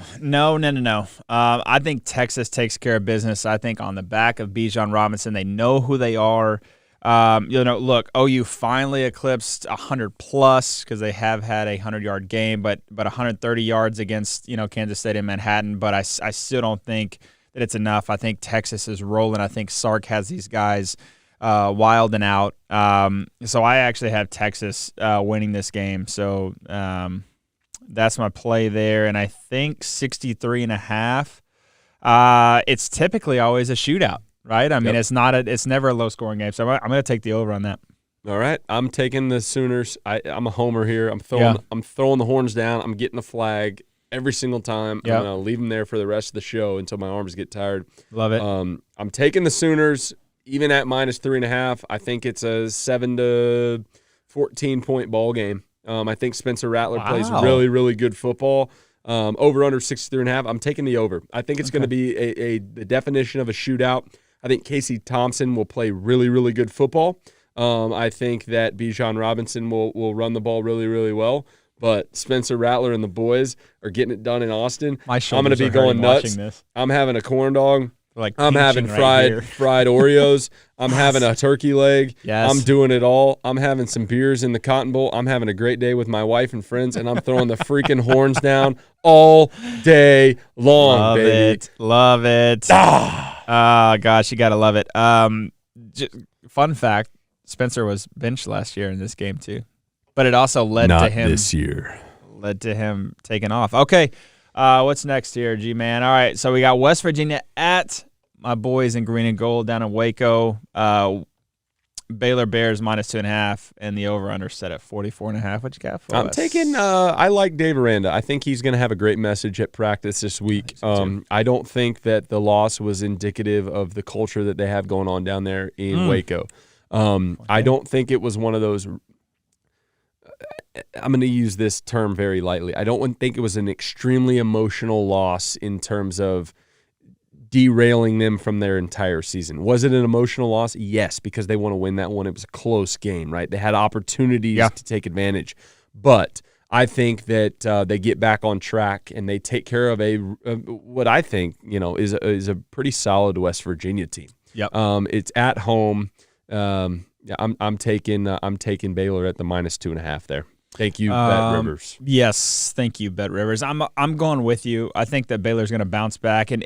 I think Texas takes care of business. I think on the back of Bijan Robinson, they know who they are. Look, OU finally eclipsed 100+ because they have had a 100-yard game, but 130 yards against Kansas State and Manhattan. But I still don't think that it's enough. I think Texas is rolling. I think Sark has these guys wild and out. So I actually have Texas winning this game. So that's my play there. And I think 63.5. It's typically always a shootout, right? I mean, it's never a low-scoring game. So I'm going to take the over on that. All right, I'm taking the Sooners. I'm a homer here. I'm throwing the horns down. I'm getting the flag every single time. I'm going to leave them there for the rest of the show until my arms get tired. Love it. I'm taking the Sooners, even at minus 3.5. I think it's a 7 to 14 point ball game. I think Spencer Rattler plays really, really good football. Over under 63.5. I'm taking the over. I think it's going to be the definition of a shootout. I think Casey Thompson will play really, really good football. I think that Bijan Robinson will run the ball really, really well. But Spencer Rattler and the boys are getting it done in Austin. I'm going to be going nuts. I'm having a corn dog. I'm having fried Oreos. I'm having a turkey leg. Yes. I'm doing it all. I'm having some beers in the Cotton Bowl. I'm having a great day with my wife and friends, and I'm throwing the freaking horns down all day long, baby. Love it. Oh, gosh, you got to love it. Fun fact, Spencer was benched last year in this game too. But it also led to him this year. Led to him taking off. Okay, what's next here, G-Man? All right, so we got West Virginia at my boys in green and gold down in Waco. Baylor Bears minus 2.5, and the over/under set at 44.5. What you got for us? I'm taking. I like Dave Aranda. I think he's going to have a great message at practice this week. I don't think that the loss was indicative of the culture that they have going on down there in Waco. I don't think it was one of those. I'm going to use this term very lightly. I don't think it was an extremely emotional loss in terms of derailing them from their entire season. Was it an emotional loss? Yes, because they want to win that one. It was a close game, right? They had opportunities to take advantage. But I think that they get back on track and they take care of what I think is a pretty solid West Virginia team. Yep. It's at home. I'm taking Baylor at the minus 2.5 there. Thank you, Bet Rivers. Yes, thank you, Bet Rivers. I'm going with you. I think that Baylor's going to bounce back and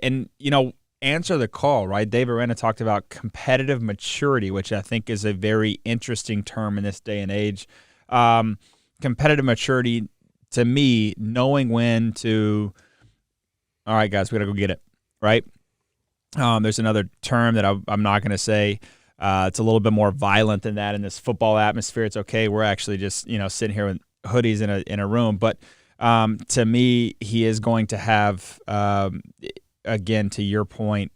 answer the call, right? Dave Aranda talked about competitive maturity, which I think is a very interesting term in this day and age. Competitive maturity, to me, knowing when to, all right, guys, we got to go get it, right? There's another term that I'm not going to say. It's a little bit more violent than that in this football atmosphere. It's okay. We're actually just sitting here with hoodies in a room. But to me, he is going to have again, to your point,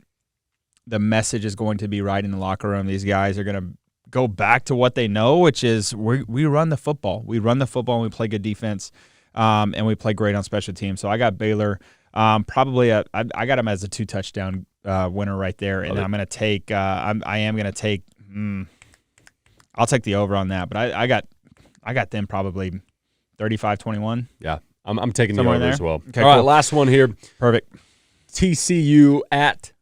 the message is going to be right in the locker room. These guys are going to go back to what they know, which is we run the football. We run the football and we play good defense, and we play great on special teams. So I got Baylor. Probably I got them as a 2-touchdown winner right there, and I'm going to take. I am going to take. I'll take the over on that, but I got them probably 35-21. Yeah, I'm taking Somewhere the over there? as well. Okay, All right, cool. last one here. Perfect. TCU at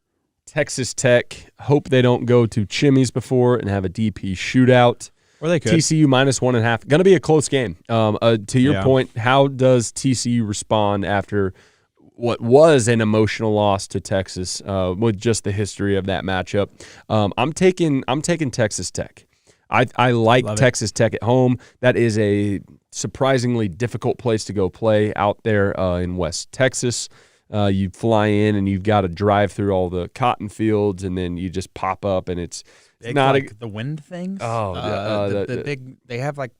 Texas Tech. Hope they don't go to Chimmy's before and have a DP shootout. Or they could. TCU -1.5. Going to be a close game. To your point, how does TCU respond after what was an emotional loss to Texas with just the history of that matchup? I'm taking Texas Tech. I like Texas Tech at home. That is a surprisingly difficult place to go play out there in West Texas. You fly in and you've got to drive through all the cotton fields, and then you just pop up, and it's Big, not like the wind things. Oh, the big. They have like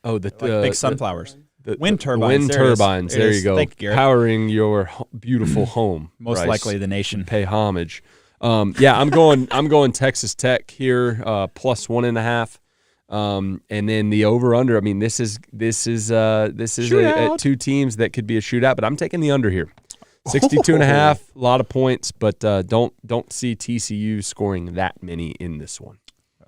the big sunflowers. Wind turbines. Wind turbines. There you go. Thank you, Garrett. Powering your beautiful home. Most Bryce. likely the nation. Pay homage. Yeah, I'm going Texas Tech here, +1.5. And then the over/under. I mean, this is two teams that could be a shootout, but I'm taking the under here. 62.5, a lot of points, but don't see TCU scoring that many in this one.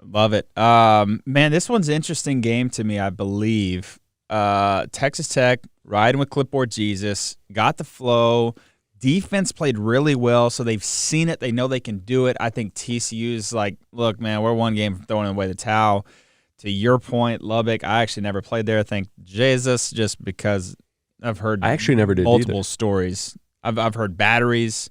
Love it. Man, this one's an interesting game to me, I believe. Texas Tech, riding with Clipboard Jesus, got the flow. Defense played really well, so they've seen it. They know they can do it. I think TCU's like, look, man, we're one game from throwing away the towel. To your point, Lubbock, I actually never played there. Thank Jesus, just because I've heard I actually never did multiple either. stories. I've heard batteries,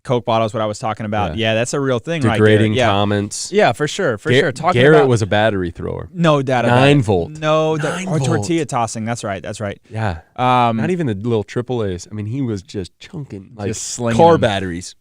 Coke bottles, what I was talking about. Yeah. Yeah, that's a real thing Degrading right there. Yeah. comments. Yeah, for sure. Talking Garrett about, was a battery thrower. no doubt about 9 it. volt. No, 9 or volt. tortilla tossing. That's right. Yeah. Not even the little AAAs. I mean, he was just chunking like Just slinging car them. batteries.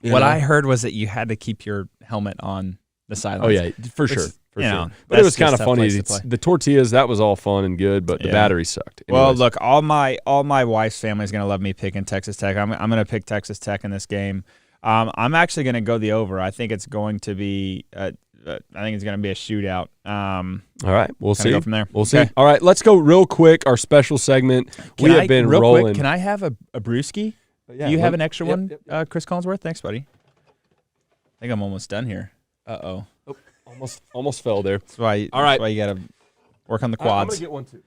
What I heard was that you had to keep your helmet on the sidelines. Oh, yeah, for Which, sure. For you sure. know, But it that's was kind of just a funny. place to play. The tortillas, that was all fun and good, but the Yeah. battery sucked. Well, Anyways. look, all my wife's family is going to love me picking Texas Tech. I'm going to pick Texas Tech in this game. I'm actually going to go the over. I think it's going to be a shootout. All right, we'll see. Go from there. We'll see. Okay. All right, let's go real quick. Our special segment. We have been real rolling. Quick, can I have a brewski? Yeah, Do you have an extra yep, one, yep. Chris Collinsworth? Thanks, buddy. I think I'm almost done here. Uh-oh. Almost fell there. That's why. All right. That's why you got to work on the I'm gonna quads. get one too.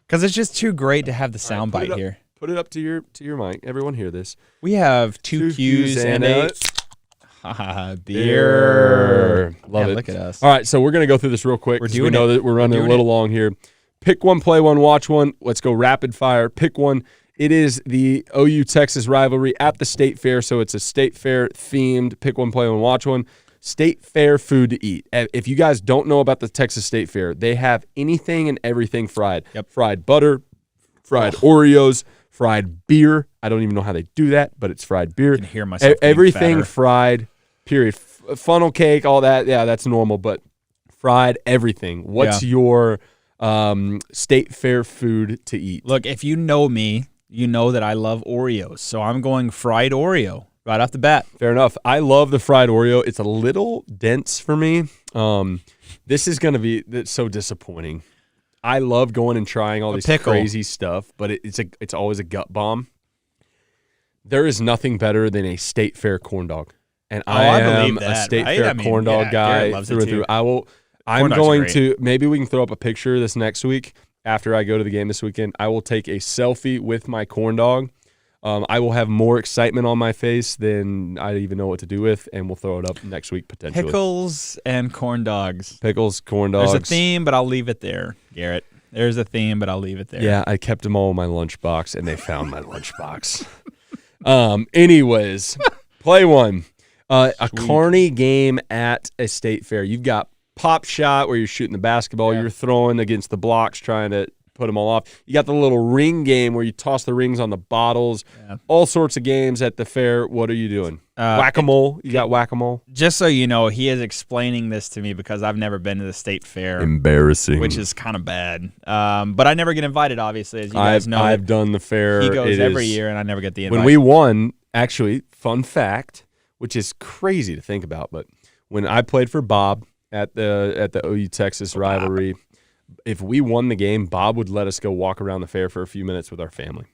Because it's just too great to have the sound All right, bite here. Put it up to your mic. Everyone hear this. We have two Q's and a beer. Love Man, it. Look at us. All right, so we're gonna go through this real quick. We're 'cause doing we know it. that we're running a doing little long here. Pick one, play one, watch one. Let's go rapid fire. Pick one. It is the OU Texas rivalry at the State Fair, so it's a State Fair themed. Pick one, play one, watch one. State Fair food to eat. If you guys don't know about the Texas State Fair, they have anything and everything fried. Yep. Fried butter, fried Oreos, fried beer. I don't even know how they do that, but it's fried beer. I can hear myself. getting Everything fatter. fried, period. Funnel cake, all that. Yeah, that's normal, but fried everything. What's your State Fair food to eat? Look, if you know me, you know that I love Oreos, so I'm going fried Oreo right off the bat. Fair enough. I love the fried Oreo. It's a little dense for me. This is going to be so disappointing. I love going and trying all this crazy stuff, but it's always a gut bomb. There is nothing better than a State Fair corn dog, and I am believe a that, State right? Fair I mean, corn dog yeah, guy Garrett loves it through and too. through. I'm Corn dogs are going great. to maybe we can throw up a picture this next week after I go to the game this weekend. I will take a selfie with my corn dog. I will have more excitement on my face than I even know what to do with, and we'll throw it up next week potentially. Pickles and corn dogs. Pickles, corn dogs. There's a theme, but I'll leave it there, Garrett. There's a theme, but I'll leave it there. Yeah, I kept them all in my lunchbox, and they found my lunchbox. Anyways, play one. A Carney game at a State Fair. You've got pop shot where you're shooting the basketball. Yeah. You're throwing against the blocks, trying to put them all off. You got the little ring game where you toss the rings on the bottles. Yeah. All sorts of games at the fair. What are you doing? Whack-a-mole. You got whack-a-mole? Just so you know, he is explaining this to me because I've never been to the State Fair. Embarrassing. Which is kind of bad. But I never get invited, obviously, as you guys know. I've done the fair. He goes every year, and I never get the invite. When we won, actually, fun fact, which is crazy to think about, but when I played for Bob at the OU Texas rivalry. If we won the game, Bob would let us go walk around the fair for a few minutes with our family,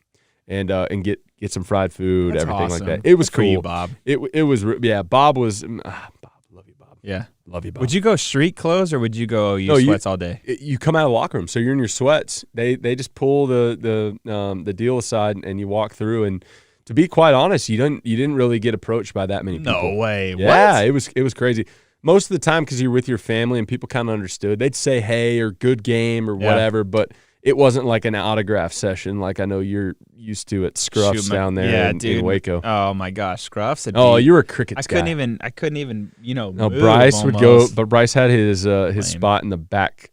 and get some fried food, That's everything awesome. like that. It was Good cool, for you, Bob. It was Bob was Bob. Love you, Bob. Yeah, love you, Bob. Would you go street clothes or would you go sweats all day? You come out of the locker room, so you're in your sweats. They just pull the deal aside and you walk through. And to be quite honest, you didn't really get approached by that many people. No way. Yeah, What? it was crazy. Most of the time, because you're with your family and people kind of understood, they'd say hey or good game or whatever, but it wasn't like an autograph session like I know you're used to at Scruff's down there in Waco. Oh my gosh, Scruff's. You were a Crickets guy. I couldn't even No, move Bryce almost. would go, but Bryce had his spot in the back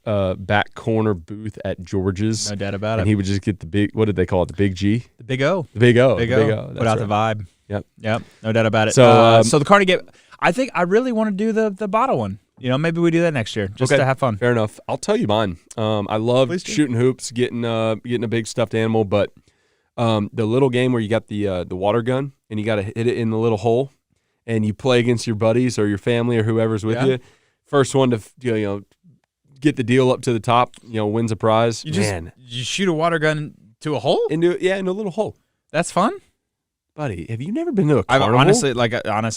corner booth at George's. No doubt about and it. he would just get the big. What did they call it? The Big G. The Big O. The Big O. Big the Big O. O. Put That's out the right. vibe. Yep. No doubt about it. So, so the Carney game. I think I really want to do the bottle one. Maybe we do that next year just to have fun. Fair enough. I'll tell you mine. I love Please do. shooting hoops, getting a big stuffed animal, but the little game where you got the water gun and you got to hit it in the little hole, and you play against your buddies or your family or whoever's with you. First one to get the deal up to the top, wins a prize. You shoot a water gun to a hole? into a little hole. That's fun. Buddy, have you never been to a carnival? Honestly,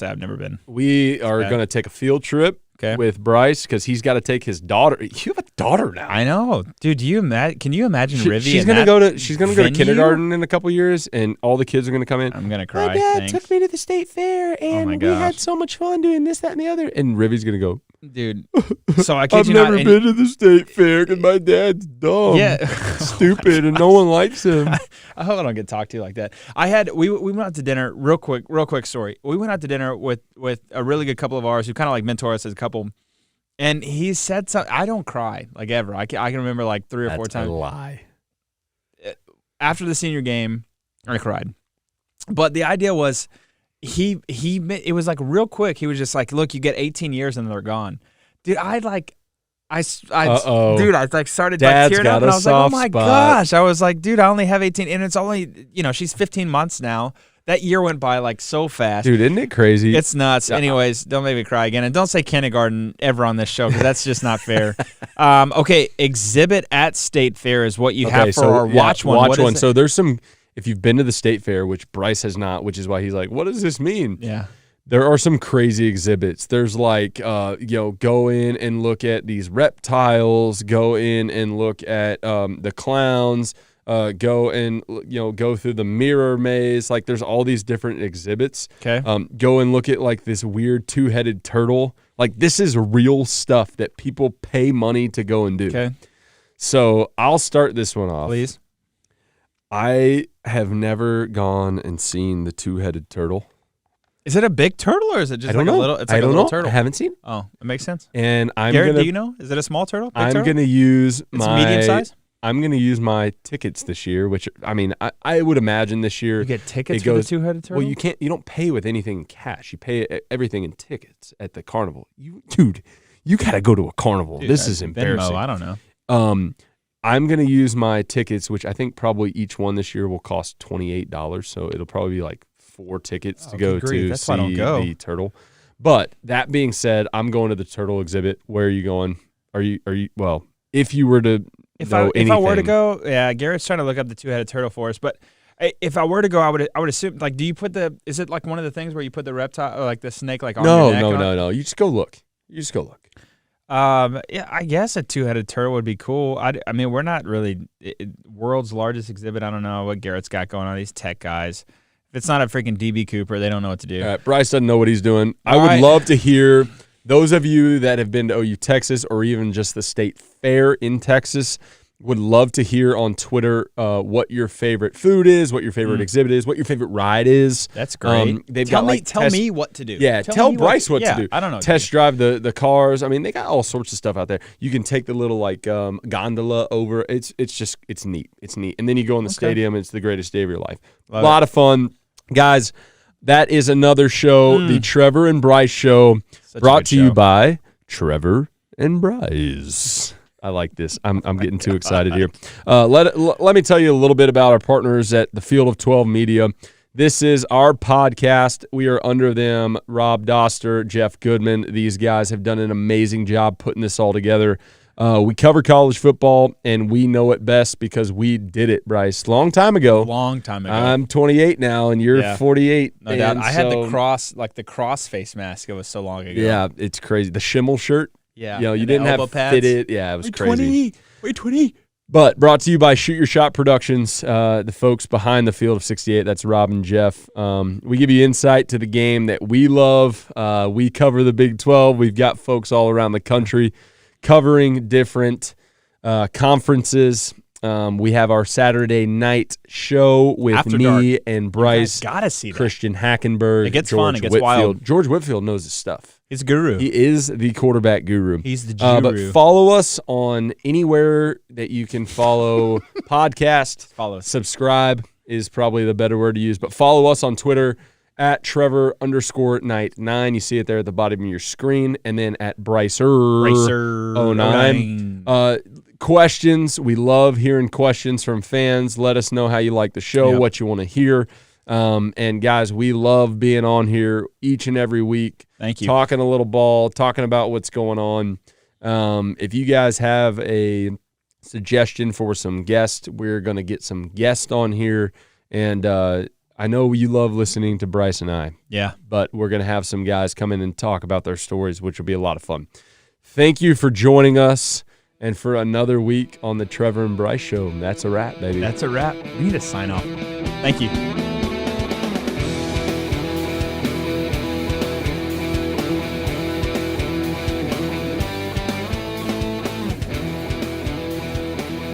I've never been. We are going to take a field trip with Bryce because he's got to take his daughter. You have a daughter now. I know, dude. Can you imagine Rivy? She's going to go to kindergarten in a couple years, and all the kids are going to come in. I'm going to cry. My dad took me to the state fair, and we had so much fun doing this, that, and the other. And Rivy's going to go, dude. So I kid I've you not. never been to the state fair because my dad's dumb, stupid, and no one likes him. I hope I don't get talked to like that. We went out to dinner. Real quick story. We went out to dinner with a really good couple of ours who kind of like mentor us as a couple. And he said something. I don't cry like ever. I can remember like 3 or 4 times. That's a lie. After the senior game, I cried. But the idea was it was like real quick. He was just like, look, you get 18 years and they're gone. Dude, I started Dad's tearing got up, and a I was like, oh soft my spot. gosh. I was like, dude, I only have 18, and it's only, she's 15 months now. That year went by like so fast. Dude, isn't it crazy? It's nuts. Anyways, don't make me cry again. And don't say kindergarten ever on this show because that's just not fair. Okay, exhibit at State Fair is what you have for our watch one. Watch one. So there's some, if you've been to the State Fair, which Bryce has not, which is why he's like, what does this mean? Yeah. There are some crazy exhibits. There's like, go in and look at these reptiles, go in and look at the clowns, go and go through the mirror maze. Like there's all these different exhibits. Okay. Go and look at like this weird 2-headed turtle. Like this is real stuff that people pay money to go and do. Okay. So I'll start this one off. Please. I have never gone and seen the 2-headed turtle. Is it a big turtle or is it just like a little? It's like a little turtle. I haven't seen. Oh, it makes sense. And Garrett, do you know? Is it a small turtle? Big turtle? Gonna use It's medium size. I'm gonna use my tickets this year, which I would imagine this year You get tickets for the 2-headed turtle. Well, you don't pay with anything in cash. You pay everything in tickets at the carnival. You gotta go to a carnival. Dude, this is embarrassing. Venmo, I don't know. I'm gonna use my tickets, which I think probably each one this year will cost $28. So it'll probably be like 4 tickets to go to That's why I don't see go. the turtle. But that being said, I'm going to the turtle exhibit. Where are you going? Are you? Well, if you were to If I were to go, Garrett's trying to look up the 2-headed turtle for us. But if I were to go, I would assume like, do you put is it like one of the things where you put the reptile or like the snake like on your neck? No. You just go look. Yeah, I guess a 2-headed turtle would be cool. I mean, we're not really world's largest exhibit. I don't know what Garrett's got going on. These tech guys. If it's not a freaking DB Cooper, they don't know what to do. All right, Bryce doesn't know what he's doing. I All would right. love to hear those of you that have been to OU Texas or even just the State Fair in Texas. Would love to hear on Twitter what your favorite food is, what your favorite exhibit is, what your favorite ride is. That's great. Tell me what to do. Yeah, tell Bryce what to do. I don't know. Test drive the cars. I mean, they got all sorts of stuff out there. You can take the little like gondola over. It's neat. It's neat. And then you go in the stadium. And it's the greatest day of your life. A lot of fun, guys. That is another show, the Trevor and Bryce Show, brought to you by Trevor and Bryce. I like this. I'm getting too excited here. Let me tell you a little bit about our partners at the Field of 12 Media. This is our podcast. We are under them. Rob Doster, Jeff Goodman. These guys have done an amazing job putting this all together. We cover college football, and we know it best because we did it, Bryce. Long time ago. I'm 28 now, and you're 48. No doubt. I had the cross face mask. It was so long ago. Yeah, it's crazy. The Schimmel shirt. Yeah. You know, you didn't have pads. fitted. Yeah, it was crazy. Wait, 20. But brought to you by Shoot Your Shot Productions, the folks behind the Field of 68. That's Rob and Jeff. We give you insight to the game that we love. We cover the Big 12. We've got folks all around the country covering different conferences. We have our Saturday night show with After me dark. and Bryce. Gotta see that. Christian Hackenberg. It gets George fun. It gets Whitfield. wild. George Whitfield knows his stuff. He's a guru. He is the quarterback guru. He's the guru. But follow us on anywhere that you can follow podcast. Follow us. Subscribe is probably the better word to use. But follow us on Twitter at Trevor_Knight9. You see it there at the bottom of your screen. And then at Brycer09. Questions. We love hearing questions from fans. Let us know how you like the show, what you want to hear. And guys, we love being on here each and every week. Thank you. Talking a little ball, talking about what's going on. If you guys have a suggestion for some guests, we're going to get some guests on here. And I know you love listening to Bryce and I. Yeah. But we're going to have some guys come in and talk about their stories, which will be a lot of fun. Thank you for joining us. And for another week on the Trevor and Bryce Show. That's a wrap, baby. That's a wrap. We need to sign off. Thank you.